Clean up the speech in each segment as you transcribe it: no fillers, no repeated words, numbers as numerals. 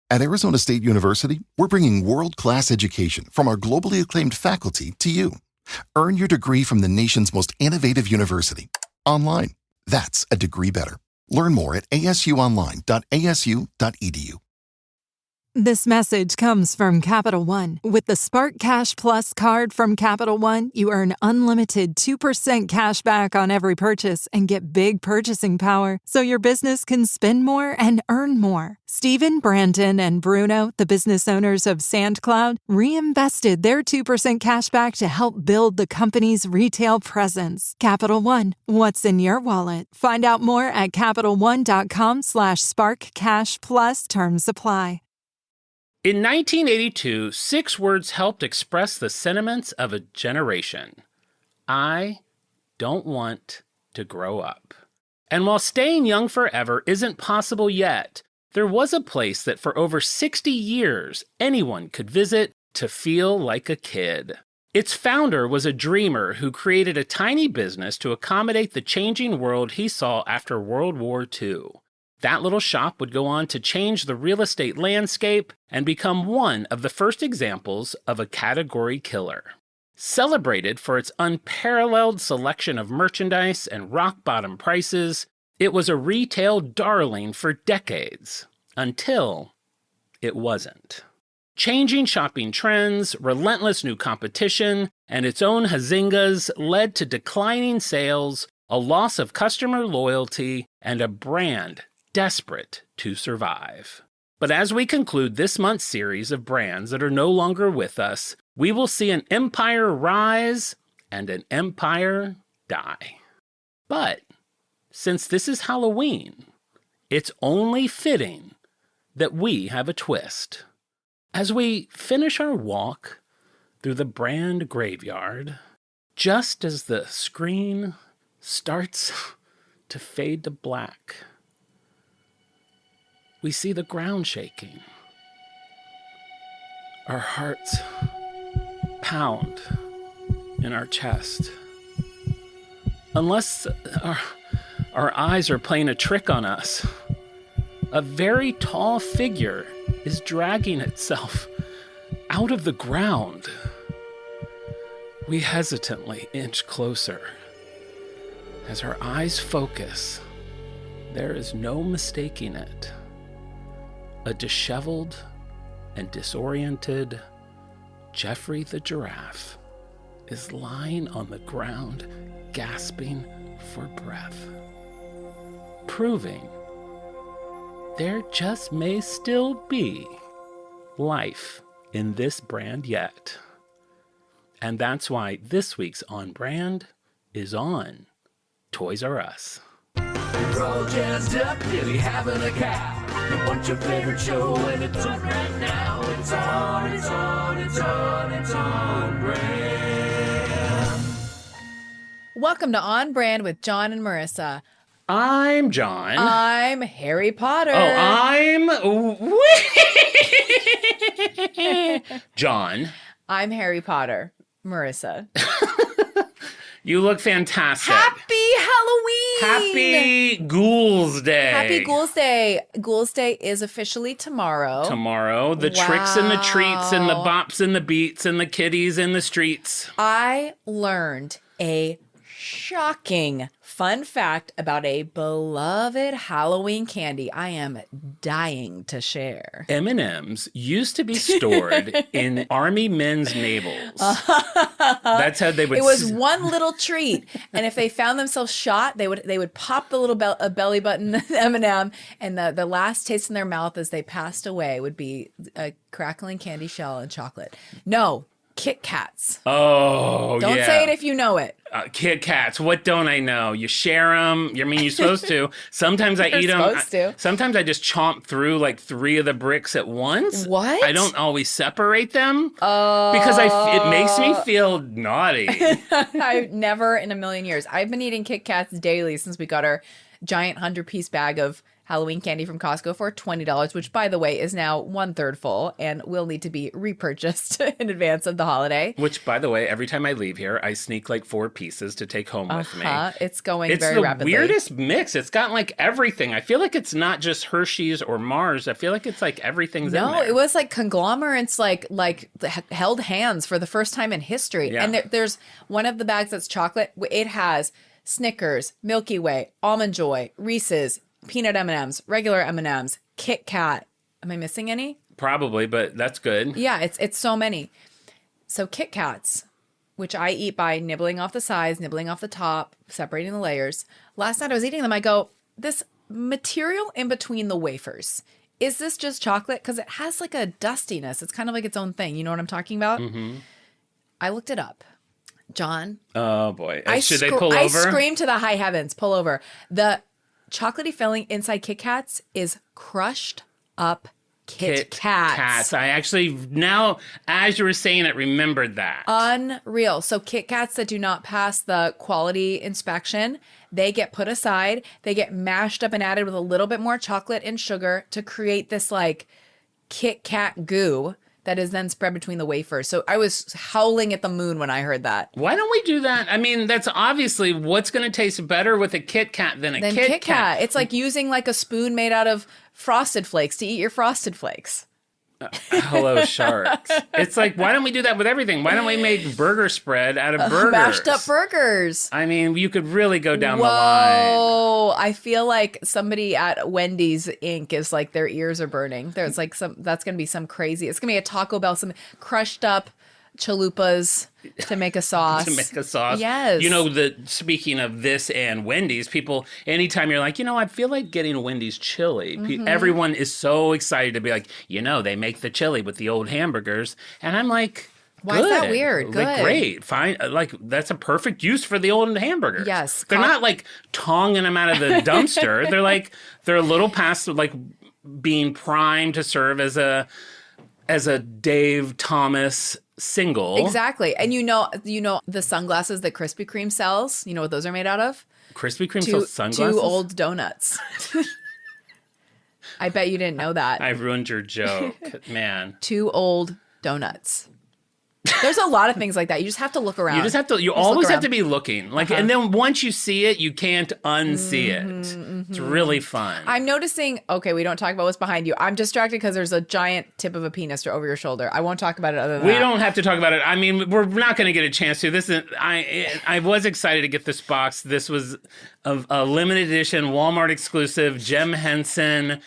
At Arizona State University, we're bringing world-class education from our globally acclaimed faculty to you. Earn your degree from the nation's most innovative university. Online. That's a degree better. Learn more at asuonline.asu.edu. This message comes from Capital One. With the Spark Cash Plus card from Capital One, you earn unlimited 2% cash back on every purchase and get big purchasing power so your business can spend more and earn more. Stephen, Brandon, and Bruno, the business owners of SandCloud, reinvested their 2% cash back to help build the company's retail presence. Capital One, what's in your wallet? Find out more at CapitalOne.com/SparkCashPlus. Terms apply. In 1982, 6 words helped express the sentiments of a generation. I don't want to grow up. And while staying young forever isn't possible yet, there was a place that for over 60 years anyone could visit to feel like a kid. Its founder was a dreamer who created a tiny business to accommodate the changing world he saw after World War II. That little shop would go on to change the real estate landscape and become one of the first examples of a category killer. Celebrated for its unparalleled selection of merchandise and rock-bottom prices, it was a retail darling for decades, until it wasn't. Changing shopping trends, relentless new competition, and its own hazingas led to declining sales, a loss of customer loyalty, and a brand desperate to survive. But as we conclude this month's series of brands that are no longer with us, we will see an empire rise and an empire die. But since this is Halloween, it's only fitting that we have a twist. As we finish our walk through the brand graveyard, just as the screen starts to fade to black, we see the ground shaking. Our hearts pound in our chest. Unless our eyes are playing a trick on us, a very tall figure is dragging itself out of the ground. We hesitantly inch closer. As our eyes focus, there is no mistaking it. A disheveled and disoriented Jeffrey the giraffe is lying on the ground, gasping for breath, proving there just may still be life in this brand yet. And that's why this week's On Brand is on Toys R Us. We're all jazzed up, nearly having a cow. You want your favorite show, and it's on right now. It's on, it's on, it's on, it's on brand. Welcome to On Brand with Jon and Marisa. I'm Jon. I'm Harry Potter. Oh, I'm Jon. I'm Harry Potter. Marisa. You look fantastic. Happy Halloween! Happy Ghouls Day. Happy Ghouls Day. Ghouls Day is officially tomorrow. Tomorrow. The tricks and the treats and the bops and the beats and the kitties in the streets. I learned a shocking fun fact about a beloved Halloween candy I am dying to share. M&Ms used to be stored in Army men's navels. That's how they would... It was one little treat, and if they found themselves shot, they would pop the little belly button M&M, and the last taste in their mouth as they passed away would be a crackling candy shell and chocolate. No, KitKats. Oh, Don't say it if you know it. KitKats. What don't I know? You share them. I mean, you're supposed to. Sometimes I eat them. Supposed to. Sometimes I just chomp through like 3 of the bricks at once. What? I don't always separate them because it makes me feel naughty. I've never in a million years. I've been eating KitKats daily since we got our giant 100-piece bag of Halloween candy from Costco for $20, which, by the way, is now 1/3 full and will need to be repurchased in advance of the holiday. Which, by the way, every time I leave here, I sneak like 4 pieces to take home with me. It's going It's very the rapidly. weirdest mix. It's got like everything. I feel like it's not just Hershey's or Mars. I feel like it's like everything's in there. No, it was like conglomerates like held hands for the first time in history. Yeah. And there's one of the bags that's chocolate. It has Snickers, Milky Way, Almond Joy, Reese's, peanut M&Ms, regular M&Ms, KitKat. Am I missing any? Probably, but that's good. Yeah, it's so many. So KitKats, which I eat by nibbling off the sides, nibbling off the top, separating the layers. Last night I was eating them. I go, this material in between the wafers, is this just chocolate? Because it has like a dustiness. It's kind of like its own thing. You know what I'm talking about? Mm-hmm. I looked it up. Jon. Oh, boy. Should they pull I over? screamed to the high heavens, pull over. The chocolatey filling inside Kit Kats is crushed up Kit Kats. I actually, now, as you were saying it, remembered that. Unreal. So Kit Kats that do not pass the quality inspection, they get put aside. They get mashed up and added with a little bit more chocolate and sugar to create this like Kit Kat goo that is then spread between the wafers. So I was howling at the moon when I heard that. Why don't we do that? I mean, that's obviously what's going to taste better with a Kit Kat than a Kit Kat. It's like using like a spoon made out of Frosted Flakes to eat your Frosted Flakes. Hello, sharks. It's like, why don't we do that with everything? Why don't we make burger spread out of burgers? Mashed up burgers. I mean, you could really go down the line. Oh, I feel like somebody at Wendy's Inc. is like their ears are burning. There's like that's going to be some crazy. It's going to be a Taco Bell, some crushed up chalupas to make a sauce. To make a sauce. Yes. You know, speaking of this and Wendy's, people, anytime you're like, I feel like getting a Wendy's chili, everyone is so excited to be like, they make the chili with the old hamburgers. And I'm like, why is that weird? Like, Good. great. Fine. Like, that's a perfect use for the old hamburgers. Yes. They're not like tonging them out of the dumpster. They're a little past like being primed to serve as a Dave Thomas single. Exactly. And you know the sunglasses that Krispy Kreme sells? You know what those are made out of? Krispy Kreme sells sunglasses? 2 old donuts. I bet you didn't know that. I ruined your joke, man. 2 old donuts. There's a lot of things like that. You just have to look around. You always have to be looking. Like, and then once you see it, you can't unsee it. It's really fun. I'm noticing, okay, we don't talk about what's behind you. I'm distracted because there's a giant tip of a penis over your shoulder. I won't talk about it other than that. We don't have to talk about it. I mean, we're not going to get a chance to. I was excited to get this box. This was a limited edition Walmart exclusive Jem Henson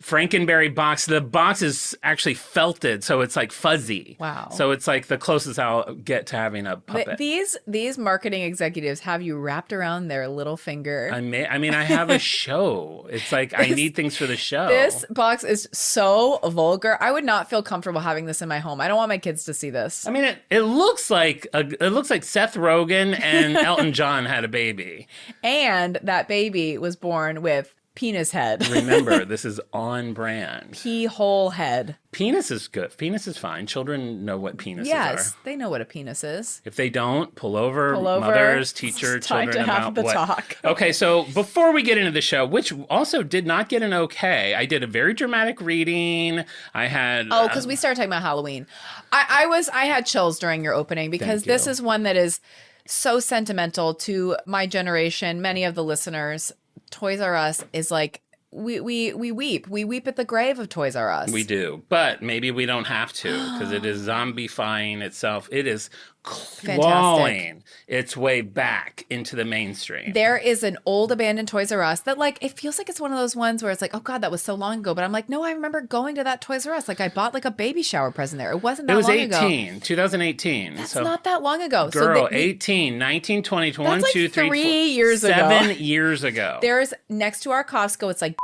Frankenberry box. The box is actually felted, so it's like fuzzy. Wow. So it's like the closest I'll get to having a puppet. These marketing executives have you wrapped around their little finger. I mean, I have a show. It's like I need things for the show. This box is so vulgar. I would not feel comfortable having this in my home. I don't want my kids to see this. I mean, it looks like Seth Rogen and Elton John had a baby, and that baby was born with penis head. Remember, this is on brand. Pea hole head. Penis is good. Penis is fine. Children know what penises are. Yes, they know what a penis is. If they don't, pull over. Mothers, teacher, it's time children to have about the what. talk. Okay, so before we get into the show, which also did not get an okay, I did a very dramatic reading. I had because we started talking about Halloween. I had chills during your opening because this is one that is so sentimental to my generation. Many of the listeners. Toys R Us is like we weep. We weep at the grave of Toys R Us. We do, but maybe we don't have to because it is zombifying itself. It is clawing its way back into the mainstream. There is an old abandoned Toys R Us that like, it feels like it's one of those ones where it's like, oh God, that was so long ago. But I'm like, no, I remember going to that Toys R Us. Like I bought like a baby shower present there. It wasn't that long ago. It was 2018. That's not that long ago. Girl, 18, 19, 20, 21, that's 2, 3, 3 4, years ago. 7 years ago. There's next to our Costco, it's like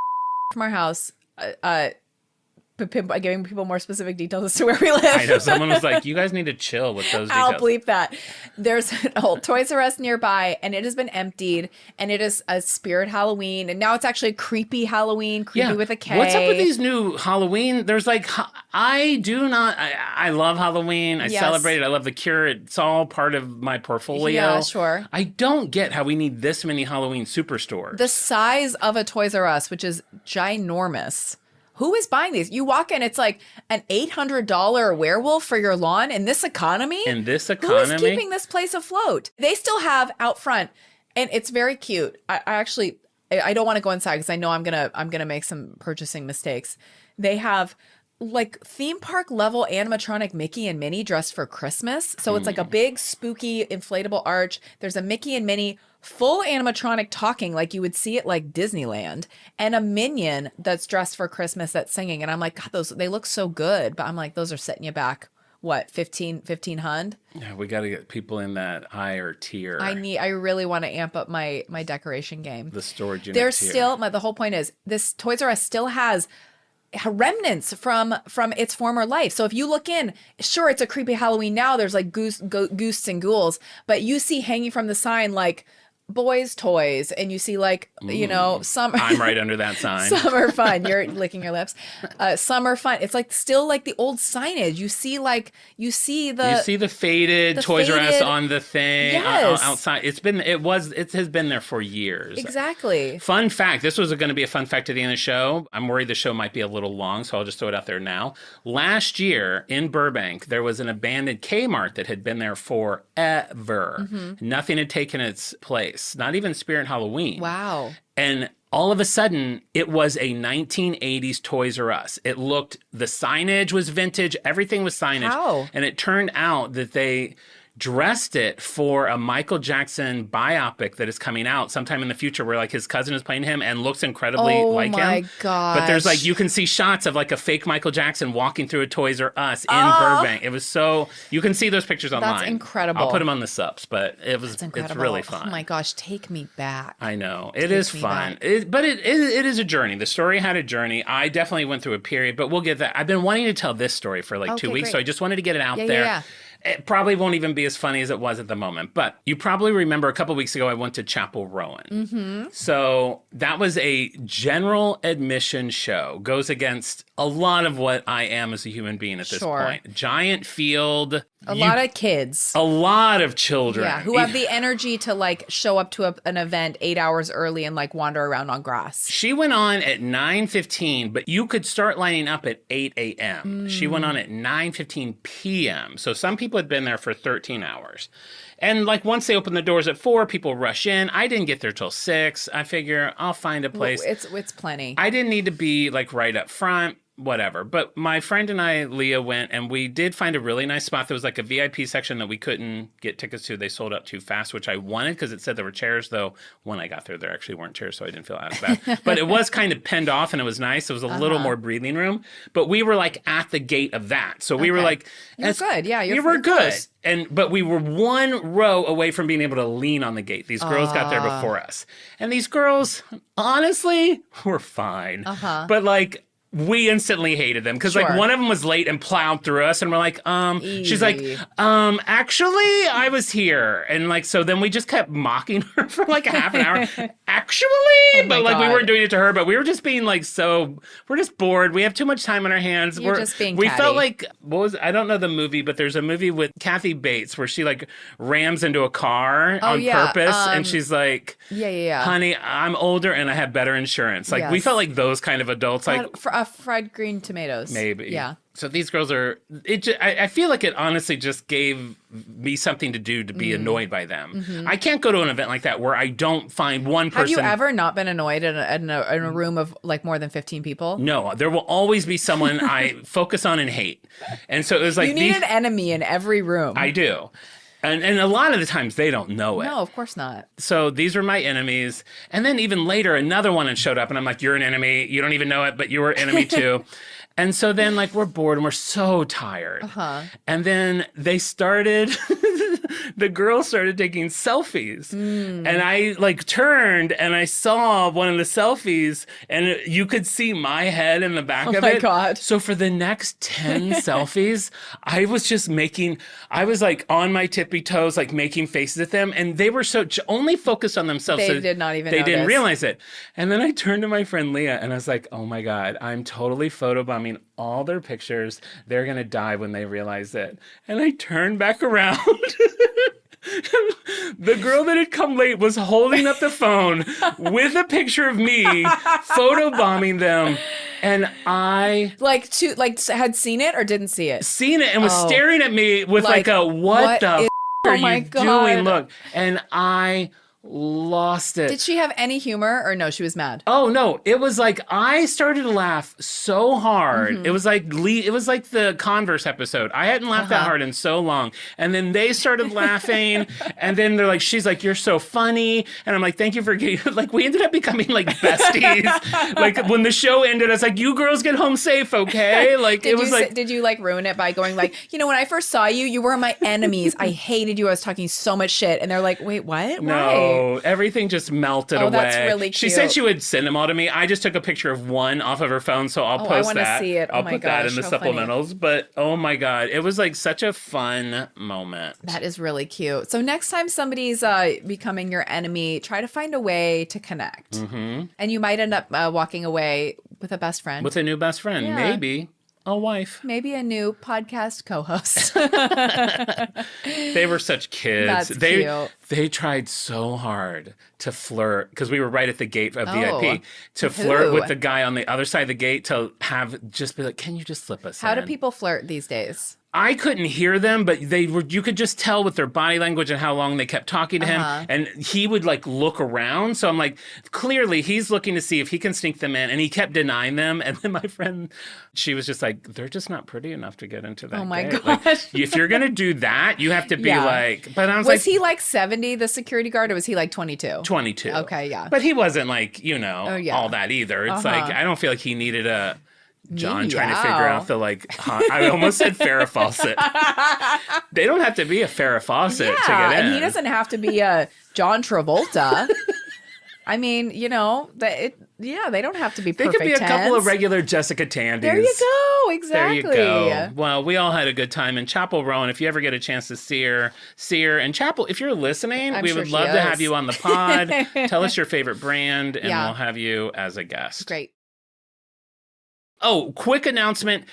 from our house, giving people more specific details as to where we live. I know. Someone was like, you guys need to chill with those details. I'll bleep that. There's an old Toys R Us nearby, and it has been emptied, and it is a spirit Halloween, and now it's actually a creepy Halloween, creepy with a K. What's up with these new Halloween? There's like, I love Halloween. I celebrate it. I love the Cure. It's all part of my portfolio. Yeah, sure. I don't get how we need this many Halloween superstores. The size of a Toys R Us, which is ginormous. Who is buying these? You walk in, it's like an $800 werewolf for your lawn in this economy? In this Who economy? is keeping this place afloat? They still have out front, and it's very cute. I don't want to go inside because I know I'm gonna make some purchasing mistakes. They have like theme park level animatronic Mickey and Minnie dressed for Christmas. So it's like a big spooky inflatable arch. There's a Mickey and Minnie full animatronic talking like you would see it like Disneyland, and a minion that's dressed for Christmas that's singing. And I'm like, God, they look so good. But I'm like, those are setting you back. What, 1500? Yeah, we got to get people in that higher tier. I really want to amp up my decoration game. The storage unit There's tier. still, the whole point is this Toys R Us still has remnants from its former life. So if you look in, sure, it's a creepy Halloween now. There's like ghosts and ghouls, but you see hanging from the sign like boys' toys, and you see like, you know, some. I'm right under that sign. Summer fun. You're licking your lips. Summer fun. It's like still like the old signage. You see the faded Toys R Us faded- on the thing Yes. outside. It has been there for years. Exactly. Fun fact. This was going to be a fun fact at the end of the show. I'm worried the show might be a little long, so I'll just throw it out there now. Last year in Burbank, there was an abandoned Kmart that had been there forever. Mm-hmm. Nothing had taken its place. Not even Spirit Halloween. Wow. And all of a sudden, it was a 1980s Toys R Us. The signage was vintage. Everything was signage. How? And it turned out that they dressed it for a Michael Jackson biopic that is coming out sometime in the future, where like his cousin is playing him and looks incredibly like him. Oh my gosh. But there's like, you can see shots of like a fake Michael Jackson walking through a Toys R Us in Burbank. It was so, you can see those pictures online. That's incredible. I'll put them on the subs, but That's incredible. it's really fun. Oh my gosh, take me back. I know. It is fun. But it is a journey. The story had a journey. I definitely went through a period, but we'll get that. I've been wanting to tell this story for like 2 weeks, great. so I just wanted to get it out there. Yeah. It probably won't even be as funny as it was at the moment. But you probably remember a couple weeks ago, I went to Chapel Rowan. Mm-hmm. So that was a general admission show. Goes against a lot of what I am as a human being at this point. Giant field. A lot of kids. A lot of children. Yeah, who have the energy to like show up to an event 8 hours early and like wander around on grass. She went on at 9:15, but you could start lining up at 8 a.m. She went on at 9:15 p.m. So some people had been there for 13 hours. And like once they open the doors at 4, people rush in. I didn't get there till 6. I figure I'll find a place. It's plenty. I didn't need to be like right up front. Whatever. But my friend and I, Leah, went and we did find a really nice spot. There was like a VIP section that we couldn't get tickets to. They sold out too fast, which I wanted because it said there were chairs, though when I got there, there actually weren't chairs, so I didn't feel as bad. But it was kind of penned off and it was nice. It was a little more breathing room. But we were like at the gate of that. So we were like... You're good. Yeah, you were good. But we were one row away from being able to lean on the gate. These girls got there before us. And these girls, honestly, were fine. But like... we instantly hated them because like one of them was late and plowed through us and we're like, she's like, actually I was here. And like, so then we just kept mocking her for like a half an hour. Actually, but like we weren't doing it to her, but we were just being like, we're just bored. We have too much time on our hands. You're just being we catty. felt like, I don't know the movie, but there's a movie with Kathy Bates where she like rams into a car on purpose. And she's like, honey, I'm older and I have better insurance. Like we felt like those kind of adults. Like fried green tomatoes. Maybe. Yeah. So these girls are, I feel like it honestly just gave me something to do to be annoyed by them. Mm-hmm. I can't go to an event like that where I don't find one person. Have you ever not been annoyed in a room of like more than 15 people? No, there will always be someone I focus on and hate. And so it was like. You need an enemy in every room. I do. And a lot of the times they don't know it. No, of course not. So these were my enemies. And then even later, another one had showed up and I'm like, you're an enemy. You don't even know it, but you were an enemy too. And so then like we're bored and we're so tired. And then they started, the girls started taking selfies. And I like turned and I saw one of the selfies and you could see my head in the back of it. Oh my God. So for the next 10 selfies, I was like on my tippy toes, like making faces at them. And they were so only focused on themselves. They did not even They didn't notice. realize it. And then I turned to my friend Leah and I was like, oh my God, I'm totally photobombing all their pictures. They're going to die when they realize it. And I turned back around. The girl that had come late was holding up the phone with a picture of me photobombing them. And I had seen it or didn't see it? seen it and was staring at me with like a what the is- are oh my you God. doing look. And I lost it. Did she have any humor or no, she was mad? Oh no, it was like I started to laugh so hard. It was like the Converse episode. I hadn't laughed that hard in so long. And then they started laughing and then they're like, she's like, you're so funny. And I'm like, thank you for getting like we ended up becoming like besties. Like when the show ended, I was like, you girls get home safe, okay? Like Did you like ruin it by going like, when I first saw you, you were my enemies. I hated you. I was talking so much shit. And they're like, wait, what? Why? No, everything just melted away. That's really She cute. said she would send them all to me. I just took a picture of one off of her phone, so I'll post I wanna that. see it. Oh I'll my put that in gosh, the how funny. supplementals. But oh my God, it was like such a fun moment. That is really cute. So next time somebody's becoming your enemy, try to find a way to connect. And you might end up walking away with a best friend. With a new best friend, Yeah. maybe a wife. Maybe a new podcast co-host. They were such kids. That's cute. They tried so hard to flirt because we were right at the gate of VIP to Who? flirt with the guy on the other side of the gate to just be like, can you just slip us How in? do people flirt these days? I couldn't hear them, but you could just tell with their body language and how long they kept talking to him. And he would like look around. So I'm like, clearly he's looking to see if he can sneak them in. And he kept denying them. And then my friend, she was just like, they're just not pretty enough to get into that. Oh my gate. gosh. Like, if you're going to do that, you have to be Yeah. like, but I was Was like, he like 70, the security guard, or was he like 22? 22. Okay, yeah. But he wasn't like, yeah. all that either. It's like, I don't feel like he needed a John trying to figure Meow. out the like, I almost said Farrah Fawcett. They don't have to be a Farrah Fawcett to get in. And he doesn't have to be a John Travolta. I mean, they don't have to be They perfect could be a couple of tens. regular Jessica Tandys. There you go. Exactly. There you go. Well, we all had a good time in Chapel Row, and if you ever get a chance to see her, and Chapel, if you're listening, I'm we sure would she love to is. have you on the pod. Tell us your favorite brand, and Yeah. we'll have you as a guest. Great. Oh, quick announcement.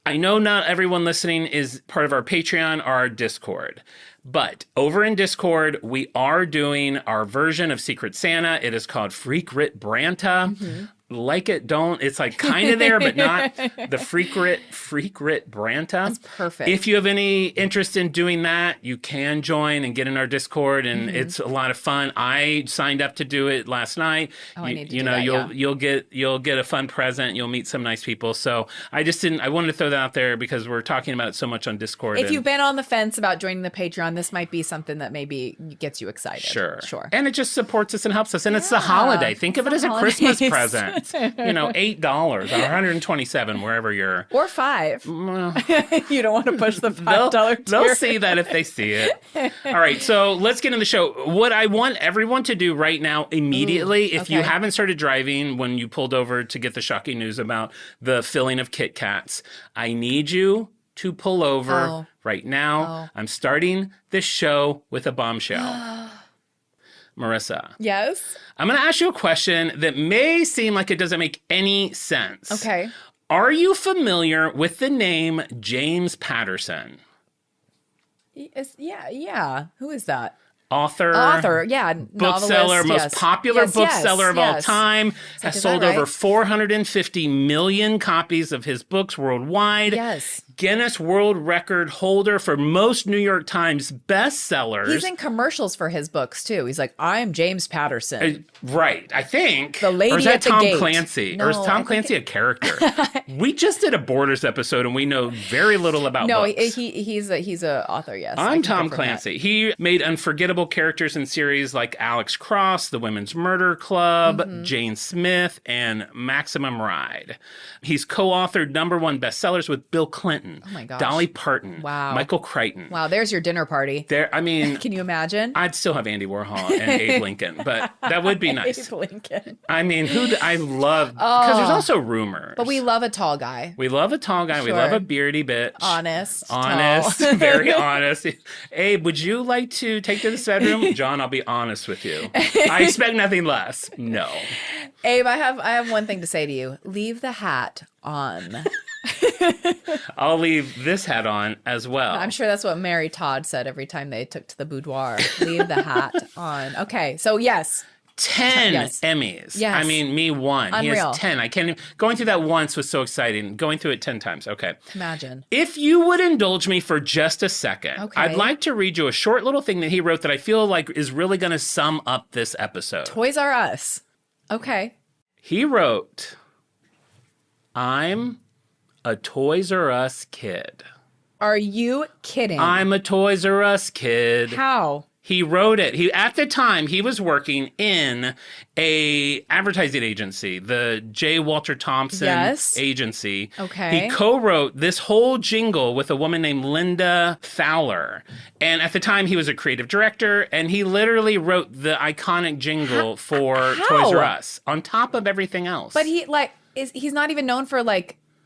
I know not everyone listening is part of our Patreon or our Discord, but over in Discord, we are doing our version of Secret Santa. It is called Freak Rit Branta. Like it, don't. It's like kind of there, but not the Freak Rit Branta. That's perfect. If you have any interest in doing that, you can join and get in our Discord, and it's a lot of fun. I signed up to do it last night. Oh, I need to do that, you'll get a fun present. You'll meet some nice people. So I wanted to throw that out there because we're talking about it so much on Discord. If you've been on the fence about joining the Patreon, this might be something that maybe gets you excited. Sure. And it just supports us and helps us. And it's the holiday. Think of it as a Christmas present. $8 or $127 wherever you're. Or $5. You don't want to push the $5 tier. They'll see that if they see it. All right, so let's get in the show. What I want everyone to do right now, immediately, if you haven't started driving when you pulled over to get the shocking news about the filling of KitKats, I need you to pull over right now. I'm starting this show with a bombshell. Marisa. Yes. I'm going to ask you a question that may seem like it doesn't make any sense. Okay. Are you familiar with the name James Patterson? Yeah. Who is that? Author, yeah. bookseller, Novelist, most popular bookseller of all time, has is sold that right? over 450 million copies of his books worldwide. Yes. Guinness World Record holder for most New York Times bestsellers. He's in commercials for his books, too. He's like, I'm James Patterson. Right, I think. The lady or is that at the Tom gate. Clancy? No, or is Tom I think Clancy a character? We just did a Borders episode and we know very little about books. He's a author, yes. I I'm can Tom confirm Clancy. He made unforgettable characters in series like Alex Cross, The Women's Murder Club, Jane Smith, and Maximum Ride. He's co-authored #1 bestsellers with Bill Clinton, Oh my gosh. Dolly Parton, Wow. Michael Crichton. Wow, there's your dinner party. Can you imagine? I'd still have Andy Warhol and Abe Lincoln, but that would be nice. Abe Lincoln. I mean, I love, because there's also rumors. But we love a tall guy. We love a tall guy. We Sure. love a beardy bitch. Honest. Honest. Very honest. Abe, would you like to take to this bedroom? John, I'll be honest with you. I expect nothing less. No. Abe, I have one thing to say to you. Leave the hat on. I'll leave this hat on as well. I'm sure that's what Mary Todd said every time they took to the boudoir. Leave the hat on. Okay, so yes. 10 Yes. Emmys. Yes. I mean, me one. He Unreal. has 10. I can't even, going through that once was so exciting. Going through it 10 times. Okay. Imagine. If you would indulge me for just a second, Okay. I'd like to read you a short little thing that he wrote that I feel like is really going to sum up this episode. Toys R Us. Okay. He wrote, I'm a Toys R Us kid. Are you kidding? I'm a Toys R Us kid. How? He wrote it. At the time, he was working in a advertising agency, the J. Walter Thompson Yes. agency. Okay. He co-wrote this whole jingle with a woman named Linda Fowler. And at the time, he was a creative director, and he literally wrote the iconic jingle for Toys R Us on top of everything else. But he's not even known for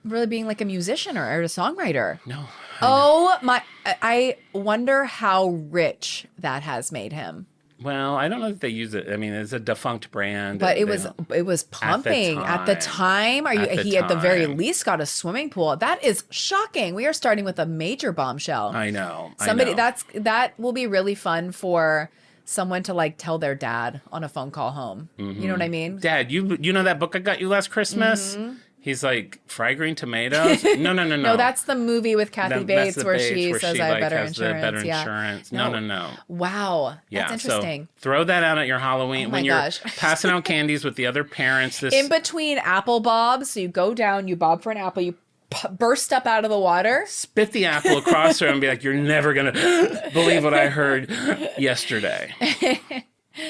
really being like a musician or a songwriter. No. Oh my, I wonder how rich that has made him. Well, I don't know if they use it. I mean, it's a defunct brand. But it They was pumping at the time. He at the very least got a swimming pool. That is shocking. We are starting with a major bombshell. I know. That will be really fun for someone to tell their dad on a phone call home. Mm-hmm. You know what I mean? Dad, you know that book I got you last Christmas? Mm-hmm. He's like, fried green tomatoes? No. No, that's the movie with Kathy Bates where she says I have better has the insurance. better Yeah. insurance. No. No. Wow. Yeah, That's interesting. So throw that out at your Halloween Oh my when you're gosh. passing out candies with the other parents. In between apple bobs, so you go down, you bob for an apple, you burst up out of the water. Spit the apple across her and be like, you're never going to believe what I heard yesterday.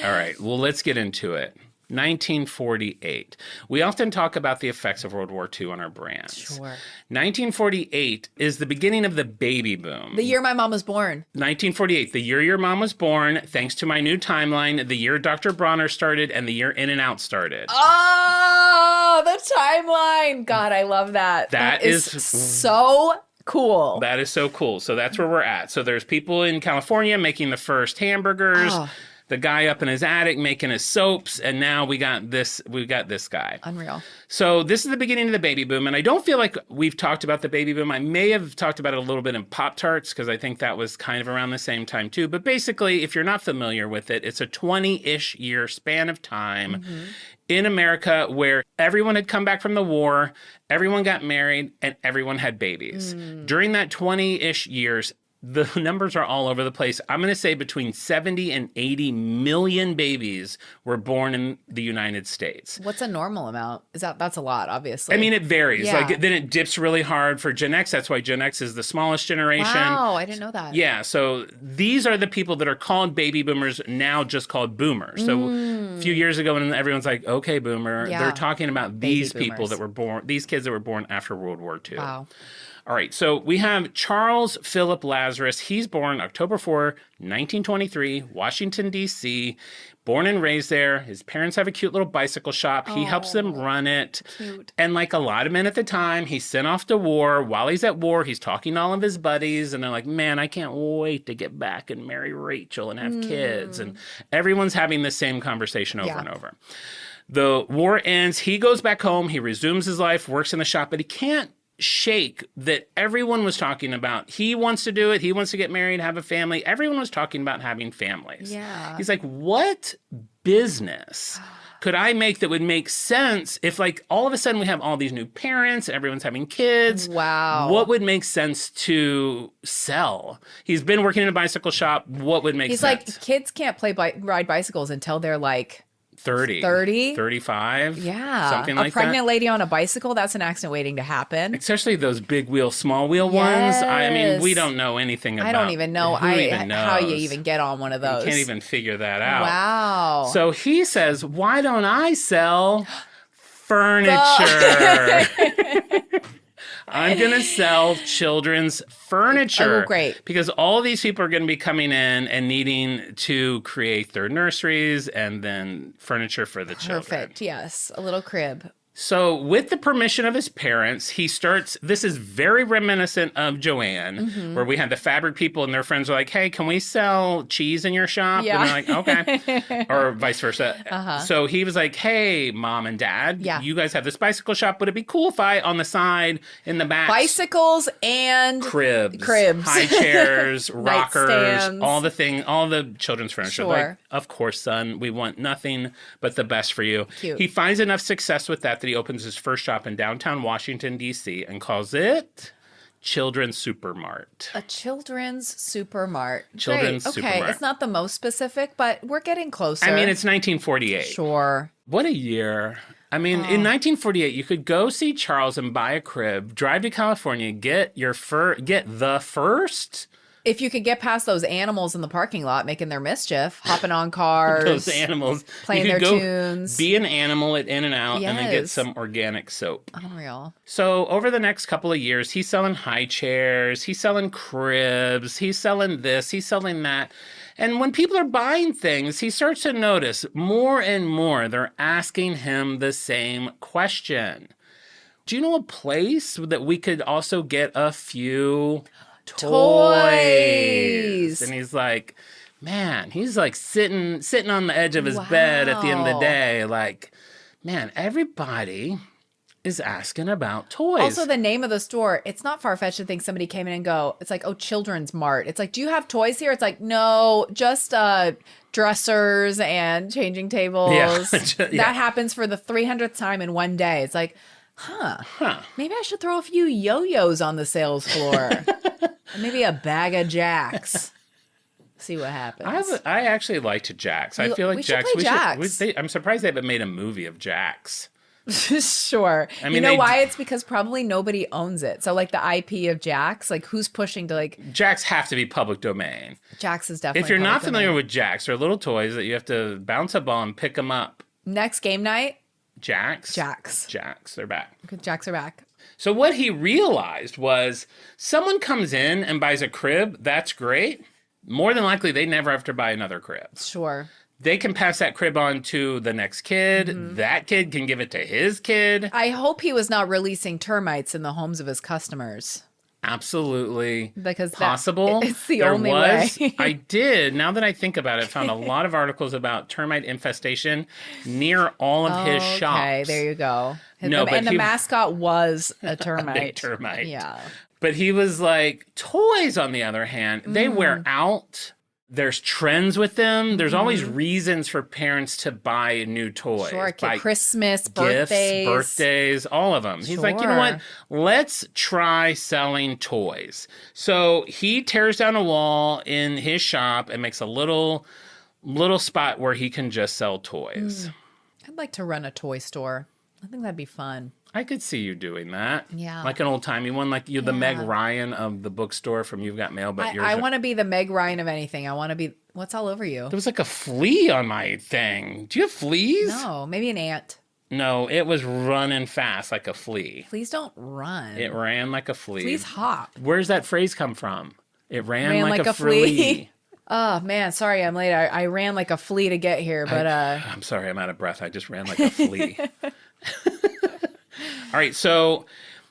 All right. Well, let's get into it. 1948. We often talk about the effects of World War II on our brands. Sure. 1948 is the beginning of the baby boom. The year my mom was born. 1948, the year your mom was born, thanks to my new timeline, the year Dr. Bronner started, and the year In-N-Out started. Oh, the timeline. God, I love that. That is so cool. That is so cool. So that's where we're at. So there's people in California making the first hamburgers. Oh. The guy up in his attic making his soaps, and now we got this guy. Unreal. So this is the beginning of the baby boom, and I don't feel like we've talked about the baby boom. I may have talked about it a little bit in Pop-Tarts, because I think that was kind of around the same time too. But basically, if you're not familiar with it, it's a 20-ish year span of time in America where everyone had come back from the war, everyone got married, and everyone had babies. During that 20-ish years, the numbers are all over the place. I'm going to say between 70 and 80 million babies were born in the United States. What's a normal amount? That's a lot, obviously. I mean, it varies. Yeah. Then it dips really hard for Gen X. That's why Gen X is the smallest generation. Wow, I didn't know that. Yeah, so these are the people that are called baby boomers, now just called boomers. So a few years ago when everyone's like, okay, boomer, Yeah. they're talking about Baby these people boomers. that were born, these kids that were born after World War II. Wow. All right, so we have Charles Philip Lazarus. He's born October 4, 1923, Washington, D.C., born and raised there. His parents have a cute little bicycle shop. He helps them run it. Cute. And like a lot of men at the time, he's sent off to war. While he's at war, he's talking to all of his buddies, and they're like, man, I can't wait to get back and marry Rachel and have kids. And everyone's having the same conversation over and over. The war ends. He goes back home. He resumes his life, works in the shop, but he can't shake that everyone was talking about. He wants to do it. He wants to get married, have a family. Everyone was talking about having families. Yeah. He's like, what business could I make that would make sense if, like, all of a sudden we have all these new parents, everyone's having kids? Wow. What would make sense to sell? He's been working in a bicycle shop. What would make He's sense? like, kids can't ride bicycles until they're like 30, 35. Yeah. Something like a pregnant that. lady on a bicycle, that's an accident waiting to happen. Especially those big wheel, small wheel ones. I mean, we don't know anything about. I don't even know who even knows? how you even get on one of those. You can't even figure that out. Wow. So he says, why don't I sell furniture? I'm going to sell children's furniture. Oh, great. Because all these people are going to be coming in and needing to create their nurseries and then furniture for the children. Perfect. Yes. A little crib. So with the permission of his parents, he starts, this is very reminiscent of Joanne, where we had the fabric people and their friends were like, hey, can we sell cheese in your shop? Yeah. And they're like, okay. Or vice versa. So he was like, hey, mom and dad, you guys have this bicycle shop. Would it be cool if I, on the side, in the back, Bicycles and cribs, high chairs, rockers, Nightstands. all the children's furniture. Sure. Like, of course, son, we want nothing but the best for you. Cute. He finds enough success with that he opens his first shop in downtown Washington, D.C. and calls it Children's Supermart. A children's supermart. Children's Great. Okay, Supermart. it's not the most specific, but we're getting closer. I mean, it's 1948. Sure. What a year. I mean, in 1948, you could go see Charles and buy a crib, drive to California, get the first... If you could get past those animals in the parking lot making their mischief, hopping on cars, those animals, playing you their could go tunes. Be an animal at In-N-Out and then get Yes. some organic soap. Unreal. So over the next couple of years, he's selling high chairs, he's selling cribs, he's selling this, he's selling that. And when people are buying things, he starts to notice more and more they're asking him the same question. Do you know a place that we could also get a few toys? And he's like, man, he's like sitting on the edge of his bed at the end of the day, like, man, everybody is asking about toys. Also, the name of the store, it's not far-fetched to think somebody came in and go, it's like, oh, Children's Mart. It's like, do you have toys here? It's like, no, just dressers and changing tables. Yeah. That happens for the 300th time in one day. It's like, maybe I should throw a few yo-yos on the sales floor. And maybe a bag of Jacks. See what happens. I actually liked Jax. I feel like we should Jax. play Jax. I'm surprised they haven't made a movie of Jax. Sure. I mean, you know why? It's because probably nobody owns it. So like the IP of Jax, like who's pushing to like... Jax have to be public domain. Jax is definitely If you're not public familiar domain. with Jax, they're little toys that you have to bounce a ball and pick them up. Next game night, Jax. Jax. They're back. Jacks are back. So what he realized was someone comes in and buys a crib, that's great. More than likely, they never have to buy another crib. Sure. They can pass that crib on to the next kid. Mm-hmm. That kid can give it to his kid. I hope he was not releasing termites in the homes of his customers. Absolutely Because possible. it's the There only was, way. I did, now that I think about it, found a lot of articles about termite infestation near all of his shops. Okay, there you go. No, but the he- mascot was a termite. Big termite. Yeah. But he was like, toys, on the other hand, they wear out. There's trends with them. There's always reasons for parents to buy new toys. Sure, Buy Christmas, gifts, birthdays. birthdays, all of them. He's like, you know what? Let's try selling toys. So he tears down a wall in his shop and makes a little spot where he can just sell toys. I'd like to run a toy store. I think that'd be fun. I could see you doing that. Yeah. Like an old-timey one, like you're the Meg Ryan of the bookstore from You've Got Mail, but yours... I want to be the Meg Ryan of anything. I want to be... What's all over you? There was like a flea on my thing. Do you have fleas? No, maybe an ant. No, it was running fast like a flea. Fleas don't run. It ran like a flea. Fleas hop. Where's that phrase come from? It ran like a flea. flea. Oh, man, sorry I'm late. I ran like a flea to get here, but... I'm sorry, I'm out of breath. I just ran like a flea. All right, so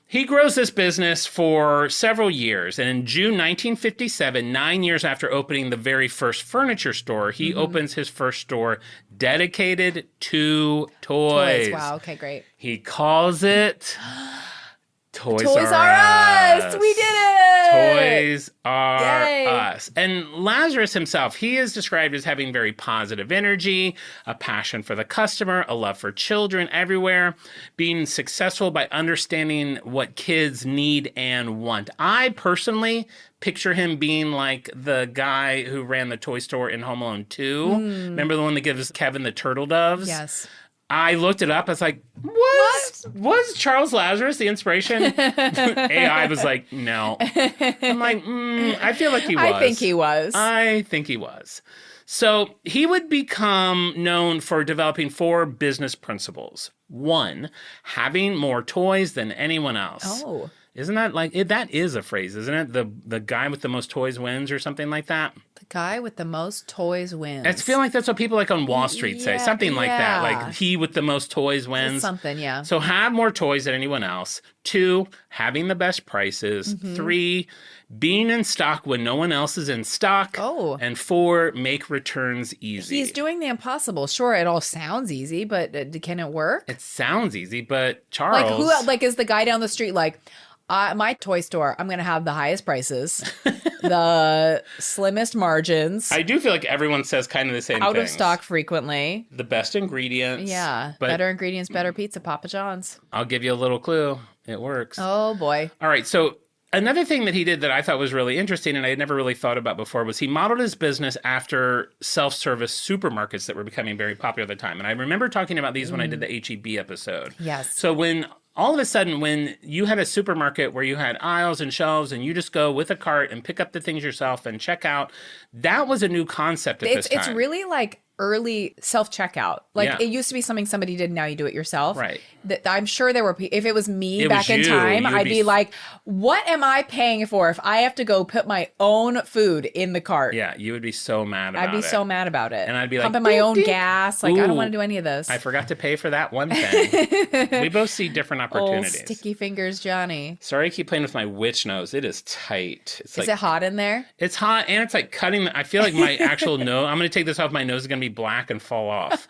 he grows this business for several years. And in June 1957, 9 years after opening the very first furniture store, he opens his first store dedicated to toys. Wow, okay, great. He calls it Toys Toys R Us. We did it. Toys R Yay. Us. And Lazarus himself, he is described as having very positive energy, a passion for the customer, a love for children everywhere, being successful by understanding what kids need and want. I personally picture him being like the guy who ran the toy store in Home Alone 2. Remember the one that gives Kevin the turtle doves? Yes. I looked it up. I was like, was Charles Lazarus the inspiration? AI was like, no. I'm like, I feel like he was. I think he was. I think he was. So he would become known for developing 4 business principles. 1, having more toys than anyone else. Oh. Isn't that like, that is a phrase, isn't it? The guy with the most toys wins or something like that? The guy with the most toys wins. I feel like that's what people like on Wall Street say. Something like that. Like he with the most toys wins. Something, yeah. So have more toys than anyone else. 2, having the best prices. 3, being in stock when no one else is in stock. Oh. And 4, make returns easy. He's doing the impossible. Sure, it all sounds easy, but can it work? It sounds easy, but Charles... Like who? Like is the guy down the street like, my toy store, I'm going to have the highest prices, the slimmest margins. I do feel like everyone says kind of the same out things. of stock frequently. The best ingredients. Yeah. But Better ingredients, better pizza, Papa John's. I'll give you a little clue. It works. Oh, boy. All right. So another thing that he did that I thought was really interesting and I had never really thought about before was he modeled his business after self-service supermarkets that were becoming very popular at the time. And I remember talking about these when I did the HEB episode. Yes. So when all of a sudden, when you had a supermarket where you had aisles and shelves and you just go with a cart and pick up the things yourself and check out, that was a new concept at this time. It's really like early self-checkout. Like Yeah. it used to be something somebody did, now you do it yourself. Right. I'm sure there were if it was me It back was in you, time, you would I'd be be like, what am I paying for if I have to go put my own food in the cart? Yeah, you would be so mad about it. I'd be so mad about it. And I'd be like, pumping my own "Beep, beep." gas. Like, I don't Ooh, want to do any of this. I forgot to pay for that one thing. We both see different Old opportunities. sticky fingers, Johnny. Sorry, I keep playing with my witch nose. It is tight. It's Is it hot in there? It's hot and it's like cutting. I feel like my actual nose. I'm going to take this off. My nose is going to be black and fall off.